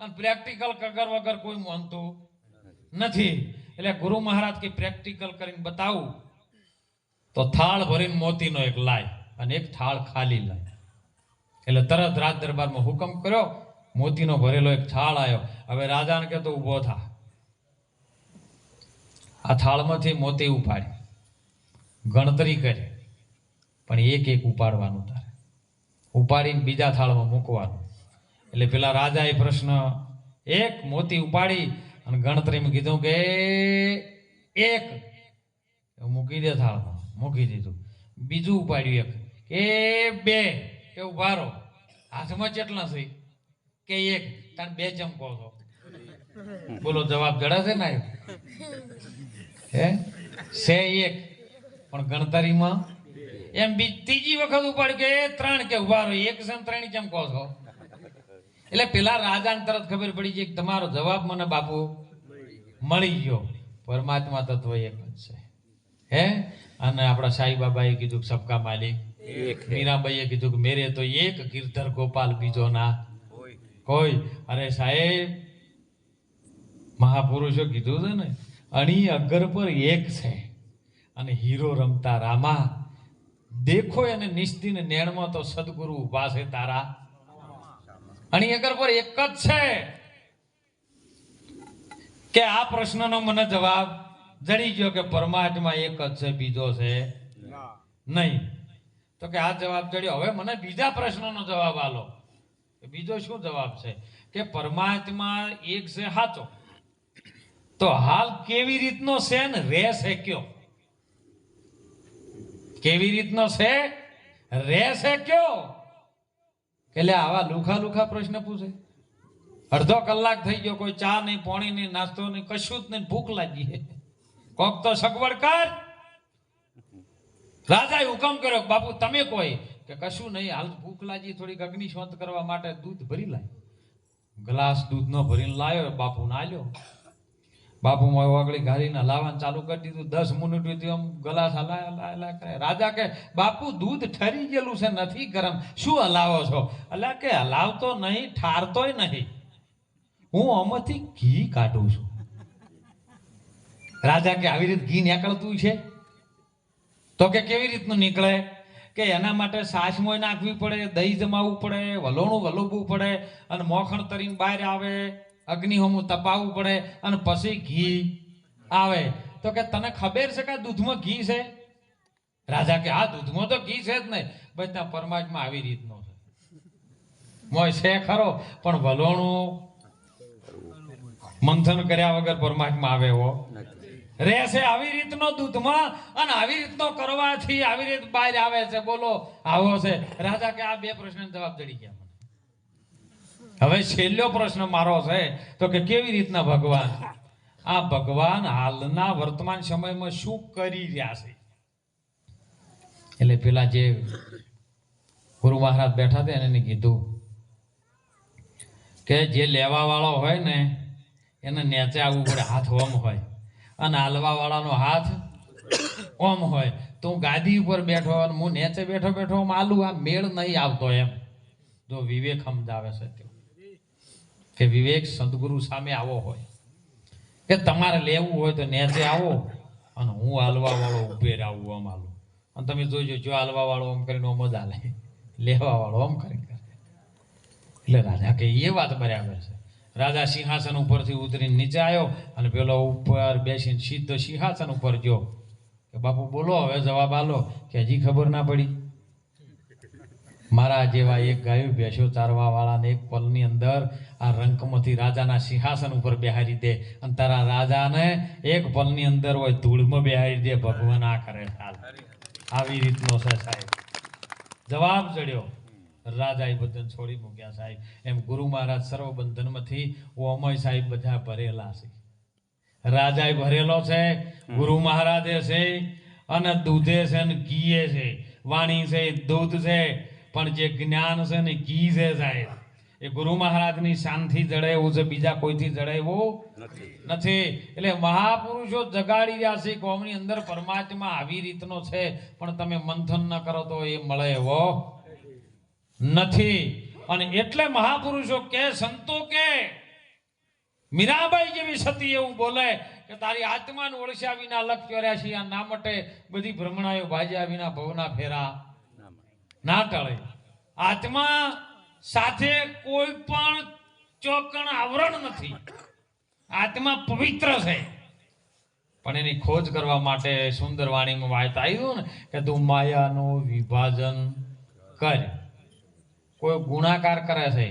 અને પ્રેક્ટિકલ કગર વગર કોઈ માનતું નથી. એટલે ગુરુ મહારાજ કે પ્રેક્ટિકલ કરીને બતાવું તો થાળ ભરીને મોતીનો એક લાય અને એક થાળ ખાલી લાય. એટલે તરત રાજ દરબારમાં હુકમ કર્યો, મોતીનો ભરેલો એક થાળ આવ્યો. હવે રાજાને કહેતો ઊભો થા, આ થાળમાંથી મોતી ઉપાડી ગણતરી કરી, પણ એક એક ઉપાડવાનું તારે, ઉપાડીને બીજા થાળમાં મૂકવાનું. એટલે પેલા રાજાએ પ્રશ્ન એક મોતી ઉપાડી અને ગણતરીમાં કીધું કે એક, મૂકી દે થાળમાં, મૂકી દીધું. બીજું ઉપાડ્યું એક, કે બે, કે ઉભા રહો, હાથમાં કેટલા છે? કે એક. તાણ બે ચમકો છો, બોલો જવાબ જડે છે ને? હે છે એક, પણ ગણતરીમાં એમ ત્રીજી વખત ઉપાડ્યું કે 3, કે ઉભા રહો, એક છે 3 ચમકો છો. એટલે પેલા રાજાને તરત ખબર પડી છે કે તમારો જવાબ મને બાપુ મળી ગયો, પરમાત્મા તત્વ એક જ છે. હે અને આપણા સાઈ બાબાએ કીધું સબકા માલિક એક, મીરાબાઈએ કીધું કે મેરે તો એક, ગિરધર ગોપાલ બીજો ના કોઈ. અરે સાહેબ મહાપુરુષો કીધું છે ને, અણી અગર પર એક છે અને હીરો રમતા રામા, દેખો એને નિસ્તિન નેણમાં તો સદગુરુ ઉભા છે તારા. અણી અગર પર એક જ છે. કે આ પ્રશ્નનો મને જવાબ જડી ગયો કે પરમાત્મા એક જ છે, બીજો છે નહીં. તો કે આ જવાબ જડ્યો, હવે મને બીજા પ્રશ્નનો જવાબ આલો. બીજો શું જવાબ છે? કે પરમાત્મા એક છે સાચો, તો હાલ કેવી રીતનો છે ને રહેશે કયો? કેવી રીતનો છે રહેશે કયો? એટલે આવા લુખા પ્રશ્ન પૂછે. અડધો કલાક થઈ ગયો, કોઈ ચા નહીં, પાણી નહીં, નાસ્તો નહીં, કશું જ નહીં, ભૂખ લાગી. કોક તો સગવડ કર. રાજાએ હુકમ કર્યો, બાપુ તમે કોઈ, કે કે કશું નહીં, હાલ ભૂખ લાગી, થોડીક અગ્નિ શાંત કરવા માટે દૂધ ભરી લાય. ગ્લાસ દૂધ નો ભરીને લાયો, બાપુ ના લ્યો. બાપુ વાગળી ઘાલીને હલાવવાનું ચાલુ કરી દીધું. 10 મિનિટ આમ ગ્લાસ હલાય કરે. રાજા કે બાપુ દૂધ ઠરી ગયેલું છે, નથી ગરમ, શું હલાવો છો? અલ્યા કે હલાવતો નહીં, ઠારતોય નહીં, હું આમાંથી ઘી કાઢું છું. રાજા કે આવી રીતે ઘી નીકળતું છે? તો કે કેવી રીતનું નીકળે? કે એના માટે સાસમોય નાખવી પડે, દહીં જમાવવું પડે, વલોણું વલોવવું પડે, અને મોખણ તરીને બહાર આવે, અગ્નિહોમું તપાવવું પડે, અને પછી ઘી આવે. તો કે તને ખબર છે કે દૂધમાં ઘી છે? રાજા કે હા, દૂધમાં તો ઘી છે જ નહીં. ભાઈ ત્યાં પરમાત્મા આવી રીતનો છે, મોય છે ખરો, પણ વલોણું મંથન કર્યા વગર પરમાત્મા આવે એવો રહેશે આવી રીતનો દૂધમાં, અને આવી રીતનો કરવાથી આવી રીત બહાર આવે છે. બોલો આવો છે? રાજા કે આ 2 પ્રશ્નનો જવાબ જડી ગયા મને. હવે છેલ્લો પ્રશ્ન મારો છે, તો કે કેવી રીતના ભગવાન? આ ભગવાન હાલના વર્તમાન સમયમાં શું કરી રહ્યા છે? એટલે પેલા જે ગુરુ મહારાજ બેઠા હતા એને કીધું કે જે લેવા વાળો હોય ને એને નેચે આવવું પડે, હાથ ઓમ હોય, અને હાલવા વાળાનો હાથ ઓમ હોય. તો હું ગાદી ઉપર બેઠો અને હું નેચે બેઠો બેઠો આલું, આ મેળ નહીં આવતો. એમ જો વિવેક સમજાવે છે કે વિવેક સદગુરુ સામે આવો હોય કે તમારે લેવું હોય તો નેચે આવો, અને હું હાલવા વાળો ઉભે આવું, આમ હાલું. અને તમે જોઈજો, જો હાલવા વાળો આમ કરીને ઓમ જ હાલે, લેવા વાળો આમ કરીને કરે. એટલે રાજા કે એ વાત બરાબર છે. રાજા સિંહાસન ઉપરથી ઉતરીને નીચે આવ્યો, અને પેલો ઉપર બેસીને સીધો સિંહાસન ઉપર ગયો કે બાપુ બોલો, હવે જવાબ આલો. કે હજી ખબર ના પડી? મારા જેવા એક ગાયું ભેંસો ચારવા વાળાને એક પલની અંદર આ રંકમાંથી રાજાના સિંહાસન ઉપર બેહારી દે, અને તારા રાજાને એક પલની અંદર હોય ધૂળમાં બેહારી દે. ભગવાન આ કરે હાલ, આવી રીતનો છે સાહેબ. જવાબ જડ્યો. રાજાએ બંધન છોડી મૂક્યા સાહેબ. એમ ગુરુ મહારાજ સર્વ બંધનમાંથી ઓમય સાહેબ બધા ભરેલા છે. રાજાએ ભરેલો છે, ગુરુ મહારાજે છે, અને દૂધે છે ને ઘીએ છે. વાણી છે, દૂધ છે, પણ જે જ્ઞાન છે ને ઘી છે સાહેબ, એ ગુરુ મહારાજની શાનથી જડે એવું છે, બીજા કોઈથી જડે એવું નથી. એટલે મહાપુરુષો જગાડી રહ્યા છે કોમની અંદર પરમાત્મા આવી રીતનો છે, પણ તમે મંથન ન કરો તો એ મળે એવો નથી. અને એટલે મહાપુરુષો કે, સંતો કે, મીરાબાઈ જેવી સતી એવું બોલે કે તારી આત્માને ઓળખ્યા વિના લખ 84 આ ના માટે બધી ભ્રમણાઓ ભાજ્યા વિના ભવના ફેરા ના ટળે. આત્મા સાથે કોઈ પણ ચોકણ આવરણ નથી. આત્મા પવિત્ર છે, પણ એની ખોજ કરવા માટે સુંદર વાણીમાં વાત આવ્યું ને કે તું માયાનું વિભાજન કર. કોઈ ગુણાકાર કરે છે,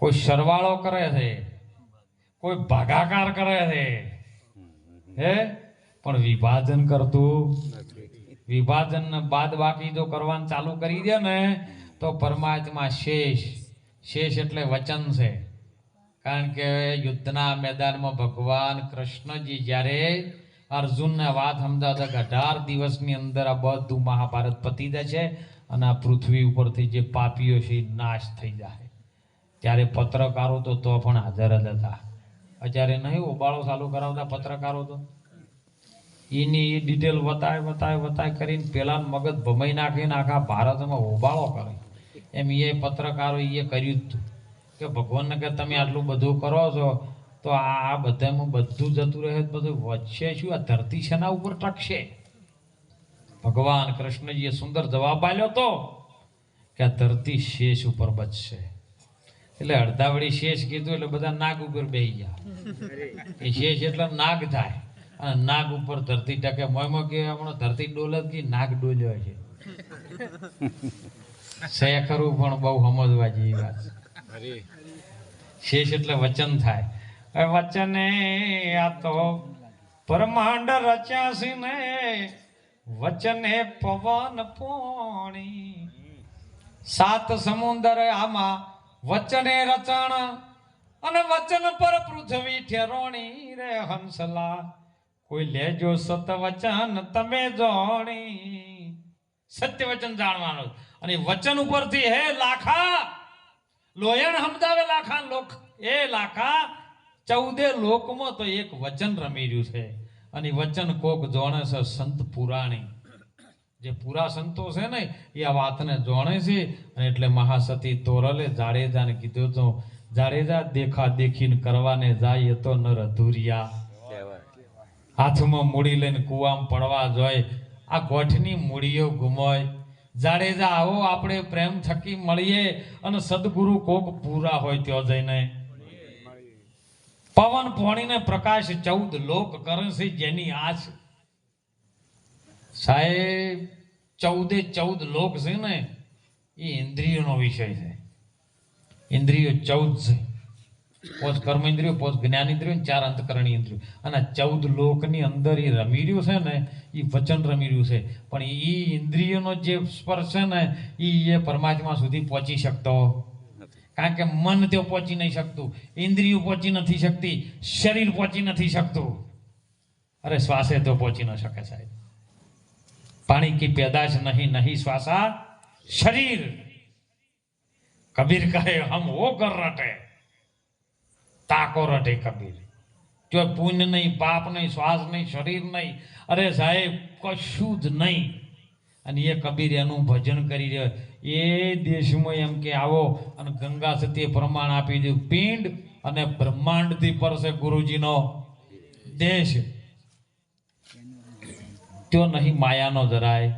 કોઈ સરવાળો કરે છે, કોઈ ભાગાકાર કરે છે, હે, પણ વિભાજન કરતું વિભાજન બાદ બાકી જો કરવાનું ચાલુ કરી દે ને તો પરમાત્મા શેષ એટલે વચન છે. કારણ કે યુદ્ધના મેદાનમાં ભગવાન કૃષ્ણજી જ્યારે અર્જુનને વાત સમજાવતા 18 દિવસની અંદર આ બધું મહાભારત પતી જાય છે, અને આ પૃથ્વી ઉપરથી જે પાપીઓ છે નાશ થઈ જાય, ત્યારે પત્રકારો તો પણ હાજર જ હતા. અત્યારે નહીં ઓબાળો ચાલુ કરાવતા પત્રકારો તો એની એ ડિટેલ વતાય કરીને પેલા મગજ ભમાઈ નાખીને આખા ભારતમાં ઓબાળો કરે. એમ એ પત્રકારો એ કર્યું જ કે ભગવાનને કે તમે આટલું બધું કરો છો તો આ બધામાં બધું જતું રહે, બધું વધશે શું? આ ધરતી શેના ઉપર ટકશે? ભગવાન કૃષ્ણજીએ સુંદર જવાબ આપ્યો તો કે આ ધરતી શેષ ઉપર બચશે. એટલે અડધાવડી શેષ કીધું એટલે બધા નાગ ઉપર બેસી ગયા. એ શેષ એટલે નાગ થાય, અને નાગ ઉપર ધરતી ટકે. મોયમાં કે હમણાં ધરતી ડોલત કે નાગ ડોલ્યો છે. ખરું, પણ બહુ સમજવા જેવી વાત. શેષ એટલે વચન થાય. વચને આ તો બ્રહ્માંડ રચ્યાસી ને, વચને પવન પોણી, 7 સમુદ્ર આમાં વચને રચણ, અને વચન પર પૃથ્વી ઠેરોણી રે હંસલા. કોઈ લેજો સત વચન તમે જોણી. સત્ય વચન જાણવાનું. અને વચન ઉપરથી હે લાખા લોયણ સમજાવે લાખા લોક એ લાખા 14 લોકમાં તો એક વચન રમી રહ્યું છે અને વચન કોક જોણે છે સંત પુરાણી જે પૂરા સંતો છે ને એ આ વાતને જોણે છે અને એટલે મહાસતી તોરલે જાડેજાને કીધું તો જાડેજા દેખા દેખીને કરવાને જાય એ તો નર અધૂરિયા હાથમાં મૂડી લઈને કુવામાં પડવા જોઈએ આ ગોઠની મૂડીઓ ગુમાય જાડેજા આવો આપણે પ્રેમ થકી મળીએ અને સદગુરુ કોક પૂરા હોય ત્યાં જઈને પવન પોણીને પ્રકાશ 14 લોક કરે છે જેની આશ સાહેબ 14 લોક છે ને એ ઇન્દ્રિયોનો વિષય છે ઇન્દ્રિયો 14 છે પોચ કર્મ ઇન્દ્રિયો પોચ જ્ઞાન ઇન્દ્રિયો 4 અંતકરણી ઇન્દ્રિયો અને 14 લોકની અંદર એ રમી રહ્યું છે ને એ વચન રમી રહ્યું છે પણ એ ઇન્દ્રિયોનો જે સ્પર્શ છે ને એ પરમાત્મા સુધી પહોંચી શકતો કારણ કે મન તે પહોંચી નહીં શકતું ઇન્દ્રિયો પહોંચી નથી શકતી શરીર પહોંચી નથી શકતું અરે શ્વાસે તો પહોંચી ન શકે સાહેબ पानी की पैदाश नहीं श्वासा शरीर कबीर कहे हम वो कर रटे ताको रटे कबीर जो पुण्य नहीं पाप नहीं श्वास नहीं शरीर नहीं अरे साहेब कशुं ज नहीं અને એ કબીર એનું ભજન કરી રહ્યો એ દેશમાં એમ કે આવો અને ગંગા સતી પ્રમાણ આપી દીધું પિંડ અને બ્રહ્માંડથી પરસે ગુરુજીનો દેશ त्यो नहीं माया नो જરાય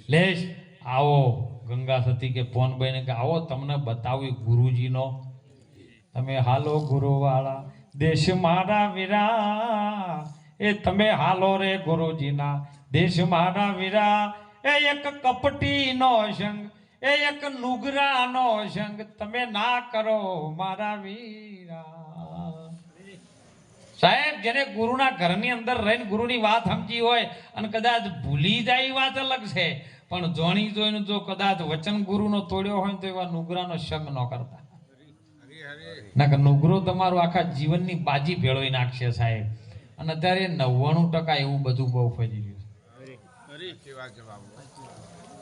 લેશ આવો ગંગા સતી કે ફોન બઈને કે આવો તમને બતાવી ગુરુજીનો તમે હાલો ગુરુવાળા દેશ મારા વીરા એ તમે હાલો રે ગુરુજીના દેશ મારા વીરા એ એક કપટીનો સંગ એ એક નુગરાનો સંગ તમે ના કરો મારા વીરા સાહેબ જેને ગુરુના ઘરની અંદર રહીને ગુરુની વાત સમજી હોય અને કદાચ ભૂલી જાય એ વાત અલગ છે પણ જોણી જોઈને જો કદાચ વચન ગુરુનો તોડ્યો હોય તો એવા નુગરાનો સંગ ન કરતા ના કે નુગરો તમારું આખા જીવનની બાજી ભેળવી નાખશે સાહેબ અને અત્યારે 99% એવું બધું બહુ ફરી ગયું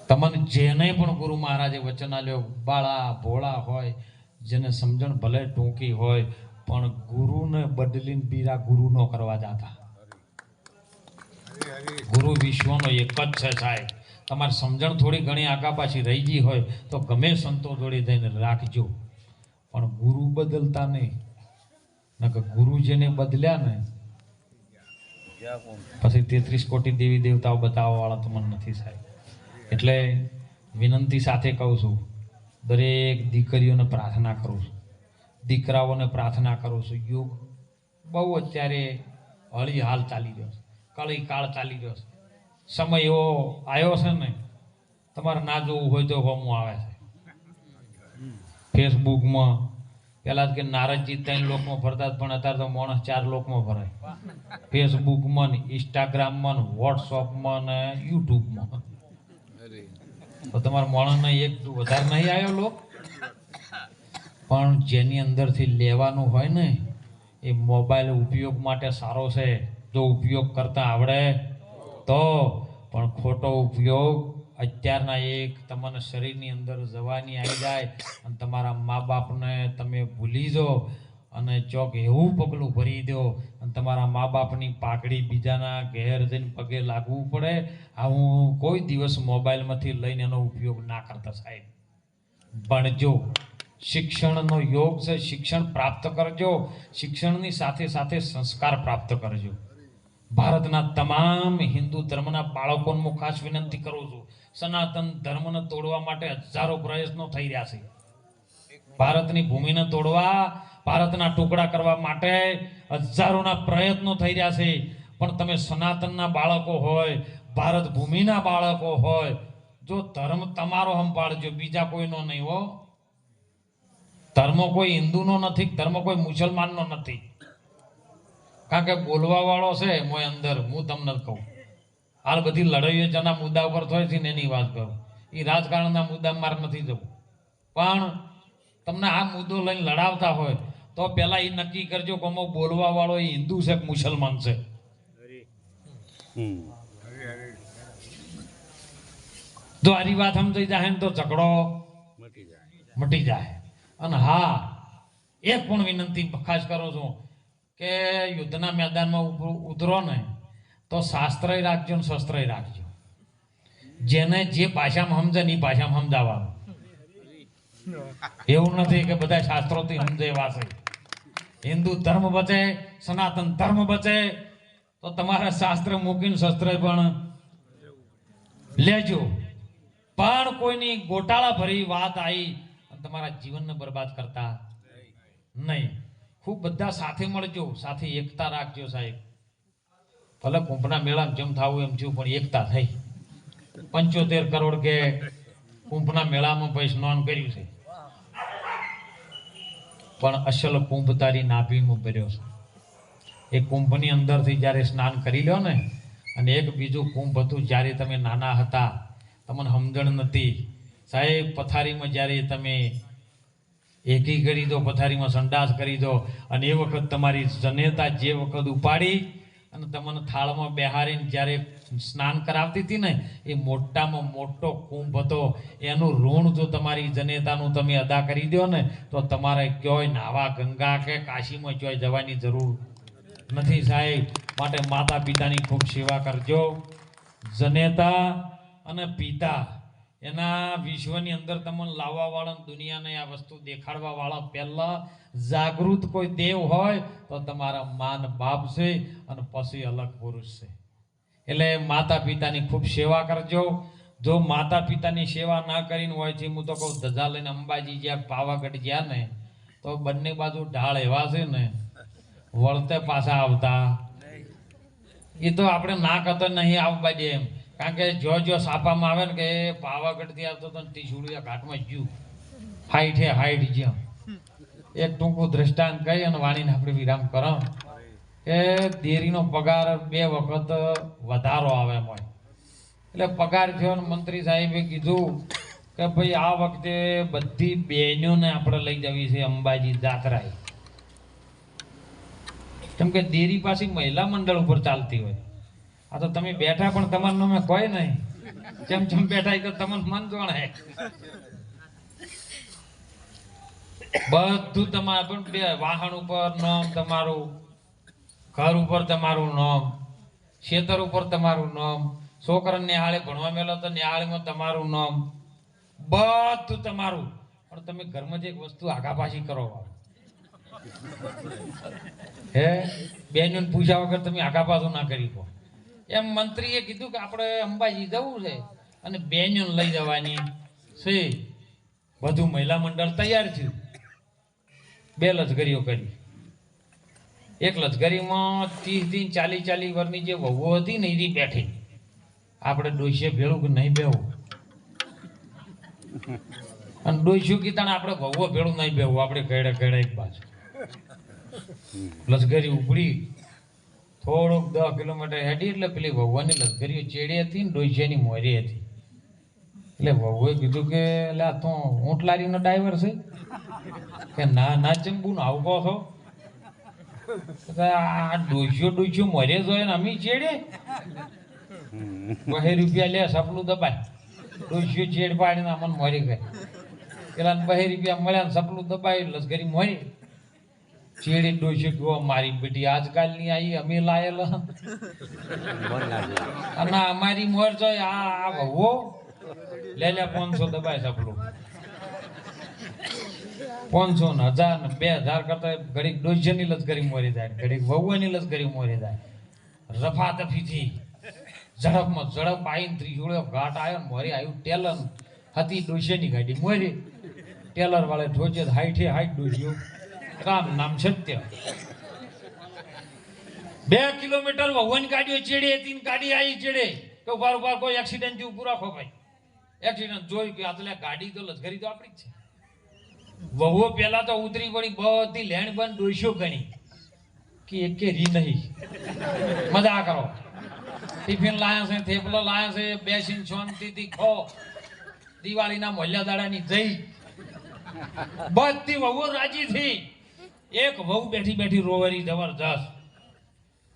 તમને જેને પણ ગુરુ મહારાજે વચન આલ્યો બાળા ભોળા હોય જેને સમજણ ભલે ટૂંકી હોય પણ ગુરુને બદલીને બીજા ગુરુ નો કરવા જાતા ગુરુ વિશ્વનો એક જ છે સાહેબ તમારી સમજણ થોડી ઘણી આગા પાછી રહી ગઈ હોય તો ગમે સંતો જોડે જઈને રાખજો પણ ગુરુ બદલતા નહીં નકર ગુરુ જેને બદલ્યા ને પછી 33 કોટી દેવી દેવતાઓ બતાવવા વાળા તો મને નથી સાહેબ એટલે વિનંતી સાથે કહું છું દરેક દીકરીઓને પ્રાર્થના કરું છું દીકરાઓને પ્રાર્થના કરું છું યુગ બહુ અત્યારે હળી હાલ ચાલી રહ્યો છે કળી કાળ ચાલી રહ્યો છે સમય એવો આવ્યો છે ને તમારે ના જોવું હોય તો હોમું આવે છે ફેસબુકમાં પેલા કે નારદજી 3 લોકમાં ફરતા પણ અત્યારે તો માણસ 4 લોકમાં ફરે ફેસબુકમાં ને ઇન્સ્ટાગ્રામમાં ને વોટ્સઅપમાં ને યુટ્યુબમાં તો તમારા માણસને એક વધારે નહીં આવ્યો લોક પણ જેની અંદરથી લેવાનું હોય ને એ મોબાઈલ ઉપયોગ માટે સારો છે જો ઉપયોગ કરતા આવડે તો પણ ખોટો ઉપયોગ અત્યારના એક તમને શરીરની અંદર જવાની આવી જાય અને તમારા મા બાપને તમે ભૂલી જાઓ અને ચોક એવું પગલું ભરી દો અને તમારા મા બાપની પાઘડી બીજાના ઘેર જઈને પગે લાગવું પડે આવું કોઈ દિવસ મોબાઈલમાંથી લઈને એનો ઉપયોગ ના કરતા સાહેબ ભણજો શિક્ષણનો યોગ છે શિક્ષણ પ્રાપ્ત કરજો શિક્ષણની સાથે સાથે સંસ્કાર પ્રાપ્ત કરજો ભારતના તમામ હિન્દુ ધર્મના બાળકોને હું ખાસ વિનંતી કરું છું સનાતન ધર્મને તોડવા માટે હજારો પ્રયત્નો થઈ રહ્યા છે ભારતની ભૂમિને તોડવા ભારતના ટુકડા કરવા માટે હજારોના પ્રયત્નો થઈ રહ્યા છે પણ તમે સનાતનના બાળકો હોય ભારત ભૂમિના બાળકો હોય જો ધર્મ તમારો સંભાળજો બીજા કોઈનો નહીં હો ધર્મ કોઈ હિન્દુનો નથી ધર્મ કોઈ મુસલમાનનો નથી કારણ કે બોલવા વાળો છે મોય અંદર હું તમને કહું હાલ બધી લડાઈઓ જેના મુદ્દા ઉપર થાય છે ને એની વાત કરું એ રાજકારણના મુદ્દા મારે નથી જવું પણ તમને આ મુદ્દો લઈને લડાવતા હોય તો પહેલા એ નક્કી કરજો કે અમો બોલવા વાળો એ હિન્દુ છે કે મુસલમાન છે જો આરી વાત સમજાઈ જાય ને તો ઝઘડો મટી જાય. અને હા, એક પણ વિનંતી ખાસ કરો છું કે યુદ્ધના મેદાનમાં ઉતરો ને તો શાસ્ત્રય રાખજો ને શસ્ત્રય રાખજો. જેને જે ભાષામાં સમજે ને એ ભાષામાં સમજાવવાનું. એવું નથી કે બધા શાસ્ત્રોથી સમજે એવા છે. હિન્દુ ધર્મ બચે, સનાતન ધર્મ બચે તો તમારા શાસ્ત્ર મૂકીને શસ્ત્ર પણ લેજો. પણ કોઈની ગોટાળા ભરી વાત આવી તમારા જીવનને બરબાદ કરતા નહીં. ખૂબ બધા સાથે મળજો, સાથે એકતા રાખજો સાહેબ. ભલે કુંભના મેળામાં જેમ થવું એમ થયું, પણ એકતા થઈ. 75 કરોડ કે કુંભના મેળામાં ભાઈ સ્નાન કર્યું છે, પણ અસલ કુંભ તારી નાભીમાં ભર્યો છે. એ કુંભની અંદરથી જ્યારે સ્નાન કરી લો ને, અને એક બીજું કુંભ હતું જ્યારે તમે નાના હતા, તમને સમજણ નથી સાહેબ. પથારીમાં જ્યારે તમે એકી કરી દો, પથારીમાં સંડાસ કરી દો, અને એ વખત તમારી જનેતા જે વખત ઉપાડી અને તમને થાળમાં બેહારીને જ્યારે સ્નાન કરાવતી હતી ને, એ મોટામાં મોટો કુંભ હતો. એનું ઋણ જો તમારી જનેતાનું તમે અદા કરી દો ને, તો તમારે ક્યાંય નાવા ગંગા કે કાશીમાં ક્યાંય જવાની જરૂર નથી સાહેબ. માટે માતા પિતાની ખૂબ સેવા કરજો. જનેતા અને પિતા એના વિશ્વની અંદર તમને લાવવા વાળા, દુનિયાને આ વસ્તુ દેખાડવા વાળા પહેલા જાગૃત કોઈ દેવ હોય તો તમારા માન બાપ છે, અને પછી અલગ પુરુષ છે. એટલે માતા પિતાની ખૂબ સેવા કરજો. જો માતા પિતાની સેવા ના કરીને હોય છે, હું તો કહું ધજા લઈને અંબાજી જ્યાં પાવાગઢ ગયા ને, તો બંને બાજુ ઢાળ એવા છે ને, વળતે પાછા આવતા. એ તો આપણે ના કહેતો નહીં આવવા દે એમ, કારણ કે જો સાપામાં આવે ને કે પાવાગઢથી આવતો તો ટીસુડિયા ઘાટમાં જ્યું હાઈટ જ્યાં. એક ટૂંકું દ્રષ્ટાંત કહી અને વાણીને આપણે વિરામ કરો કે દેરીનો પગાર 2 વખત વધારો આવે એમ હોય. એટલે પગાર થયો ને મંત્રી સાહેબે કીધું કે ભાઈ આ વખતે બધી બહેનોને આપણે લઈ જવી છે અંબાજી જાત્રાએ. કેમ કે દેરી પાછી મહિલા મંડળ ઉપર ચાલતી હોય. આ તો તમે બેઠા પણ તમારું નામે કોઈ નહીં, જેમ બેઠા તો તમને મન જોણે. બધું તમારે પણ બે વાહન ઉપર નામ તમારું, ઘર ઉપર તમારું નામ, ખેતર ઉપર તમારું નામ, છોકરાને નિહાળે ભણવા મેલો તો નિહાળીમાં તમારું નામ, બધું તમારું. પણ તમે ઘરમાં જ એક વસ્તુ આગા પાછી કરો, હે બેનોને પૂછ્યા વગર તમે આગા પાછું ના કરી શકો. એમ મંત્રીએ કીધું કે આપણે અંબાજી જવું છે અને બેનોને લઈ જવાની છે. બધું મહિલા મંડળ તૈયાર થયું. 2 લશ્કરીઓ કરી. એક લશ્કરીમાં 30-40 વર્ષની જે વહુઓ હતી ને એ બેઠી. આપણે ડોસીએ ભેળું કે નહીં બેવું, અને ડોસ્યું કીધા આપણે વહુઓ ભેળું નહીં બેવું, આપણે કહેડે એક બાજુ. લશ્કરી ઉપડી થોડુંક 10 કિલોમીટર હેડી એટલે પેલી વહુવાની લશ્કરીઓ ચેડી હતી ને ડોસિયાની મોરી હતી. એટલે વહુએ કીધું કે લે તું ઊંટ લારીનો ડ્રાઈવર છે કે ના ચંબુ ને આવું કહો છો? આ ડોસ્યો મોરે જોઈએ ને અમે ચેડે 2 રૂપિયા લે સપલું દબાય. ડોસ્યો ચેડ પાડીને અમને મોરી ગઈ. પેલા 2 રૂપિયા મળ્યા ને સપલું દબાય લશ્કરી મોરી. ચેડી ડોસ્યો કહો મારી બેટી આજકાલની આવી અમે લાયેલા અને અમારી મોર જોઈએ આ વહુઓ લે 500 દબાય સપલું. 500 ને 1000 ને 2000 કરતા ઘડીક ડોસિયાની લશ્કરી મોરી જાય, ઘડીક વહુની લશ્કરી મોરી જાય. રફાદફીથી ઝડપ આવીને ત્રિશુળિયો ઘાટ આવ્યો ને મોરી આવ્યું ટેલર હતી ડોસિયાની ગાડી મોરી. ટેલર વાળે ઠોચે 60 ડોસિયો. રામ નામ સત્ય. 2 કિલોમીટર વહુની ગાડીઓ ચેડે હતી ને ગાડી આવી ચેડે તો ઉભા કોઈ એક્સિડન્ટ થી ઉભું રાખો ભાઈ. એક્સિડન્ટ જોઈ કે આ તો ગાડી તો લશ્કરી તો આપણી જ છે. વહુઓ પેલા તો ઉતરી પડી, બધી લેણ બંધ ડોસ્યો ગણી કે એકે રી નહીં. મજા કરો. ટિફિન લાયા છે, થેપલો લાયા છે, બેસીને શાંતિથી ખો. દિવાળીના મોલ્યા દાડાની જઈ બધી વહુઓ રાજી થઈ. એક વહુ બેઠી રોવેરી જબરજસ્ત.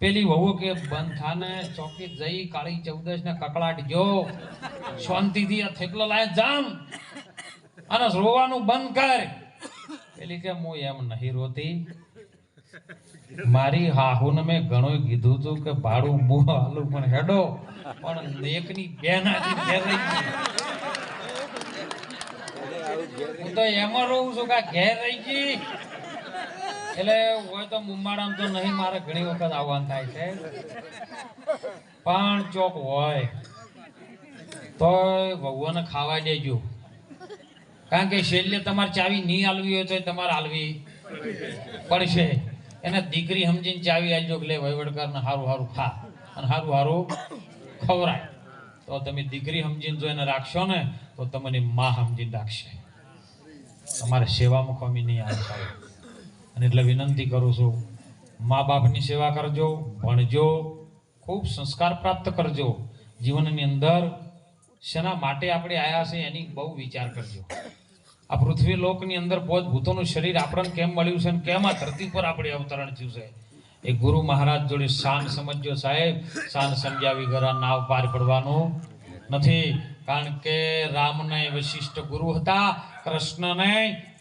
પેલી વહુ કે બંધ થાને ચોકી જઈ કાળી ચૌદશ ને કકડાટ જો શાંતિથી આ થેપલો લાય જામ અને રોવાનું બંધ કર. પેલી કે હું એમ નહીં રોતી, મારી હાહુને મેં ઘણું કીધું તું કે ભાડું હું હાલું પણ હેડો, પણ એકની બેન આથી ઘેર રહી ગઈ. હું તો એમાં રહું છું કે ઘેર રહી ગઈ. એટલે હોય તો મુંબાડામ તો નહીં, મારે ઘણી વખત આવવાનું થાય છે, પણ ચોક હોય તો ભગવાન ખાવા દેજો. કારણ કે છેલ્લે તમારે ચાવી નહીં આલવી હોય તો તમારે આલવી પડશે. એને દીકરી સમજીને ચાવી આલજો કે લે વહીવટકાર ને હારું હારું ખા અને હારું હારું ખવરાય. તો તમે દીકરી સમજીને જો એને રાખશો ને તો તમને માં સમજીને રાખશે. તમારે સેવામાં કમી નહીં આવે. અને એટલે વિનંતી કરું છું, મા બાપની સેવા કરજો, ભણજો, ખૂબ સંસ્કાર પ્રાપ્ત કરજો. જીવનની અંદર શેના માટે આપણે આવ્યા છે એની બહુ વિચાર કરજો. આ પૃથ્વી લોકની અંદર પોત ભૂતોનું શરીર આપણને કેમ મળ્યું છે અને કેમ આ ધરતી પર આપણે અવતરણ થયું છે એ ગુરુ મહારાજ જોડે શાન સમજજો સાહેબ. શાન સમજ્યા વગર નાવ પાર પડવાનું નથી. કારણ કે રામને વશિષ્ઠ ગુરુ હતા, કૃષ્ણને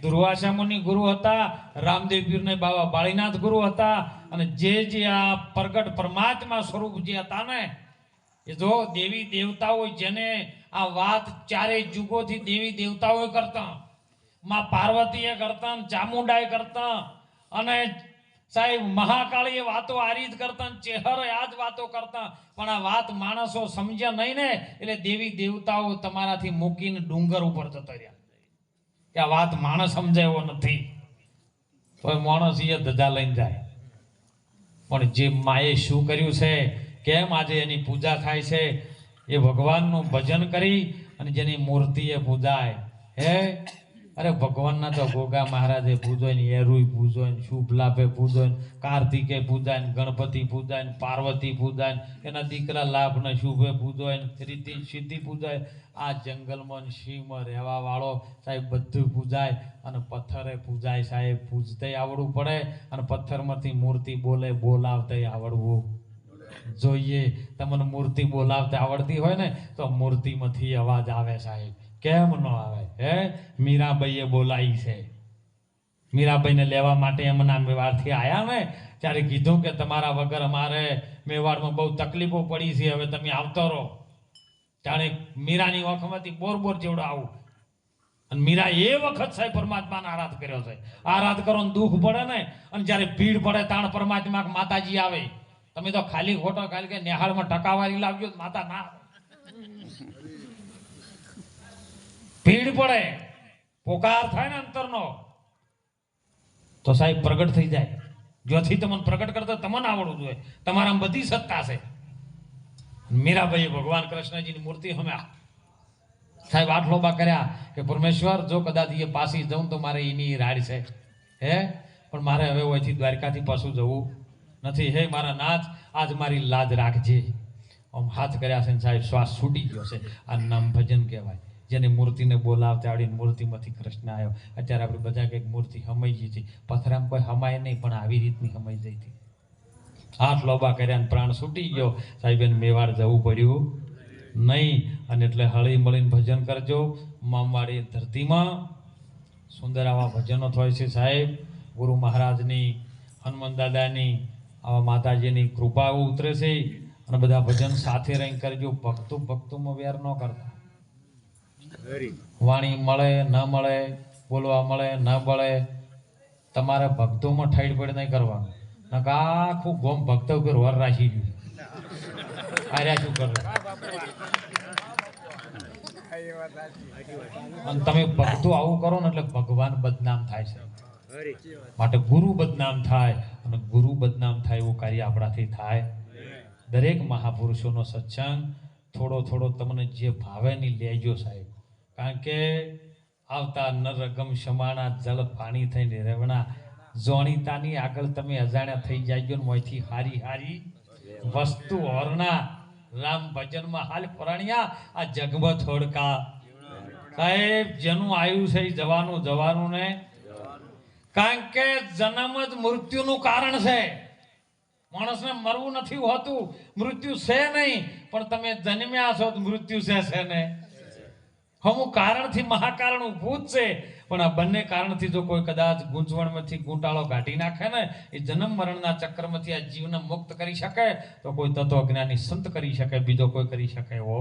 દુર્વાસા મુનિ ગુરુ હતા, રામદેવ પીરને બાબા બાળીનાથ ગુરુ હતા, અને જે આ પ્રગટ પરમાત્મા સ્વરૂપ જે હતા ને એ જો દેવી દેવતાઓ જેને આ વાત ચારે જુગોથી દેવી દેવતાઓ કરતા, માં પાર્વતીએ કરતા, ચામુંડાએ કરતા, અને સાહેબ મહાકાળી વાતો આ રીત કરતા, ચેહર આ જ વાતો કરતા, પણ આ વાત માણસો સમજ્યા નહીં ને એટલે દેવી દેવતાઓ તમારાથી મૂકીને ડુંગર ઉપર જતા રહ્યા. કે આ વાત માણસ સમજે એવો નથી, તો માણસ એ ધજા લઈને જાય. પણ જે માએ શું કર્યું છે, કેમ આજે એની પૂજા થાય છે, એ ભગવાનનું ભજન કરી અને જેની મૂર્તિ એ પૂજાય. હે અરે ભગવાનના તો ગોગા મહારાજે પૂજો ને, એરુય પૂજો ને, શુભ લાભે પૂજો ને, કાર્તિકે પૂજાય ને, ગણપતિ પૂજાય ને, પાર્વતી પૂજાય ને, એના દીકરા લાભ ને શુભે પૂજોય ને, રીતિ સિદ્ધિ પૂજાય. આ જંગલમાં શિવમાં રહેવા વાળો સાહેબ બધું પૂજાય અને પથ્થરે પૂજાય સાહેબ. પૂજતે આવડવું પડે અને પથ્થરમાંથી મૂર્તિ બોલે બોલાવતે આવડવું જોઈએ. તમને મૂર્તિ બોલાવતે આવડતી હોય ને તો મૂર્તિમાંથી અવાજ આવે સાહેબ. કેમ ન આવે? હે મીરાબાઈએ બોલાવી છે. મીરાબાઈને લેવા માટે એમના મેવાડથી આવ્યા ને ત્યારે કીધું કે તમારા વગર અમારે મેવાડમાં બહુ તકલીફો પડી છે, હવે તમે આવતો રહો. ત્યારે મીરાની વખતમાંથી બોર જેવડો આવું. અને મીરા એ વખત સાહેબ પરમાત્માને આરાધ કર્યો છે. આરાધ કરો ને દુઃખ પડે ને, અને જ્યારે ભીડ પડે તાણ પરમાત્મા માતાજી આવે. તમે તો ખાલી ખોટો ખાલી કે નિહાળમાં ટકાવારી લાવજો માતા ના. ભીડ પડે, પોકાર થાય ને અંતરનો તો સાહેબ પ્રગટ થઈ જાય. જ્યોથી તમને પ્રગટ કરતા તમને આવડવું જોઈએ. તમારામાં બધી સત્તા છે. મીરાબાઈએ ભગવાન કૃષ્ણજીની મૂર્તિ અમે સાહેબ આટલોબા કર્યા કે પરમેશ્વર જો કદાચ એ પાછી જઉં તો મારે એની રાડ છે. હે પણ મારે હવે અહીંથી દ્વારકાથી પાછું જવું નથી. હે મારા નાથ આજ મારી લાજ રાખજે. આમ હાથ કર્યા છે સાહેબ, શ્વાસ છૂટી ગયો છે. આ નામ ભજન કહેવાય. જેની મૂર્તિને બોલાવતા આવડીને મૂર્તિમાંથી કૃષ્ણ આવ્યો. અત્યારે આપણે બધા કંઈક મૂર્તિ હમાઈ ગઈ હતી. પથરામાં કોઈ હમાય નહીં, પણ આવી રીતની હમાઈ જઈ હતી. હાથ લોબા કર્યા ને પ્રાણ છૂટી ગયો સાહેબ. એને મેવાડ જવું પડ્યું નહીં. અને એટલે હળી મળીને ભજન કરજો. મામવાડી ધરતીમાં સુંદર આવા ભજનો થાય છે સાહેબ. ગુરુ મહારાજની, હનુમાન દાદાની, આવા માતાજીની કૃપા ઉતરે છે. અને બધા ભજન સાથે રહીને કરજો. ભક્તોમાં વેર ન કરતા. વાણી મળે ન મળે, બોલવા મળે ન મળે, તમારે ભક્તોમાં ઠાઈડ પડે નહીં કરવાનું. આખું ગોમ ભક્તો ઉપર વર રાખી ગયું. આર્યા શું કરે? અને તમે ભક્તો આવું કરો ને એટલે ભગવાન બદનામ થાય છે. માટે ગુરુ બદનામ થાય, અને ગુરુ બદનામ થાય એવું કાર્ય આપણાથી થાય. દરેક મહાપુરુષોનો સત્સંગ થોડો થોડો તમને જે ભાવે ની લેજો સાહેબ. કારણ કે આવતા નરગમ સમાણા જળ પાણી થઈને રેવણા જોણીતાની આગળ તમે અજાણ્યા થઈ જાયજો ને મોયથી હારી હારી વસ્તુ હોરના રામ ભજનમાં હાલ પરાણ્યા આ જગમાં થોડકા સાહેબ. જેનું આયુ છે જવાનું ને. કારણ કે જન્મ જ મૃત્યુનું કારણ છે. માણસને મરવું નથી હોતું, મૃત્યુ છે નહીં, પણ તમે જન્મ્યા છો તો મૃત્યુ છે ને. અમુક કારણથી મહાકારણ ઊભું જ છે, પણ આ બંને કારણથી જો કોઈ કદાચ ગૂંચવણમાંથી ગૂંટાળો કાઢી નાખે ને, એ જન્મ મરણના ચક્રમાંથી આ જીવને મુક્ત કરી શકે તો કોઈ તત્વજ્ઞાની સંત કરી શકે, બીજો કોઈ કરી શકે એવો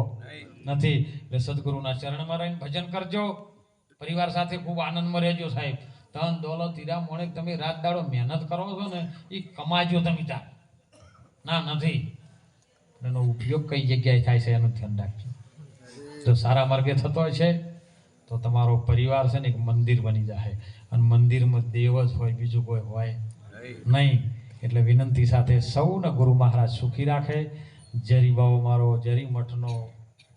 નથી. એટલે સદગુરુના ચરણમાં રહીને ભજન કરજો, પરિવાર સાથે ખૂબ આનંદમાં રહેજો સાહેબ. ધન દોલત હીરા મોણેક તમે રાત દાડો મહેનત કરો છો ને, એ કમાજો તમે ત્યાં ના નથી. એનો ઉપયોગ કઈ જગ્યાએ થાય છે એનું ધ્યાન રાખજો. જો સારા માર્ગે થતો હોય છે તો તમારો પરિવાર છે ને એક મંદિર બની જાય, અને મંદિરમાં દેવ જ હોય, બીજું કોઈ હોય નહીં. એટલે વિનંતી સાથે સૌને ગુરુ મહારાજ સુખી રાખે. જરી બાવો મારો જરી મઠનો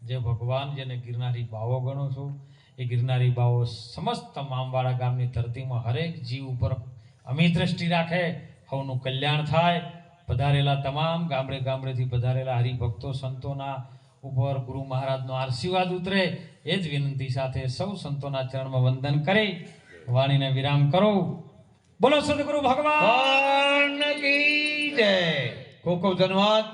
જે ભગવાન જેને ગિરનારી બાવો ગણો છું, એ ગિરનારી બાવો સમસ્ત મામવાડા ગામની ધરતીમાં હરેક જીવ ઉપર અમી દ્રષ્ટિ રાખે, સૌનું કલ્યાણ થાય. પધારેલા તમામ ગામડે ગામડેથી પધારેલા હરિભક્તો સંતોના ઉપર ગુરુ મહારાજનો આશીર્વાદ ઉતરે, એ જ વિનંતી સાથે સૌ સંતોના ચરણમાં વંદન કરી વાણીને વિરામ કરો. બોલો સદગુરુ ભગવાન કી જય. ખૂબ ખૂબ ધન્યવાદ.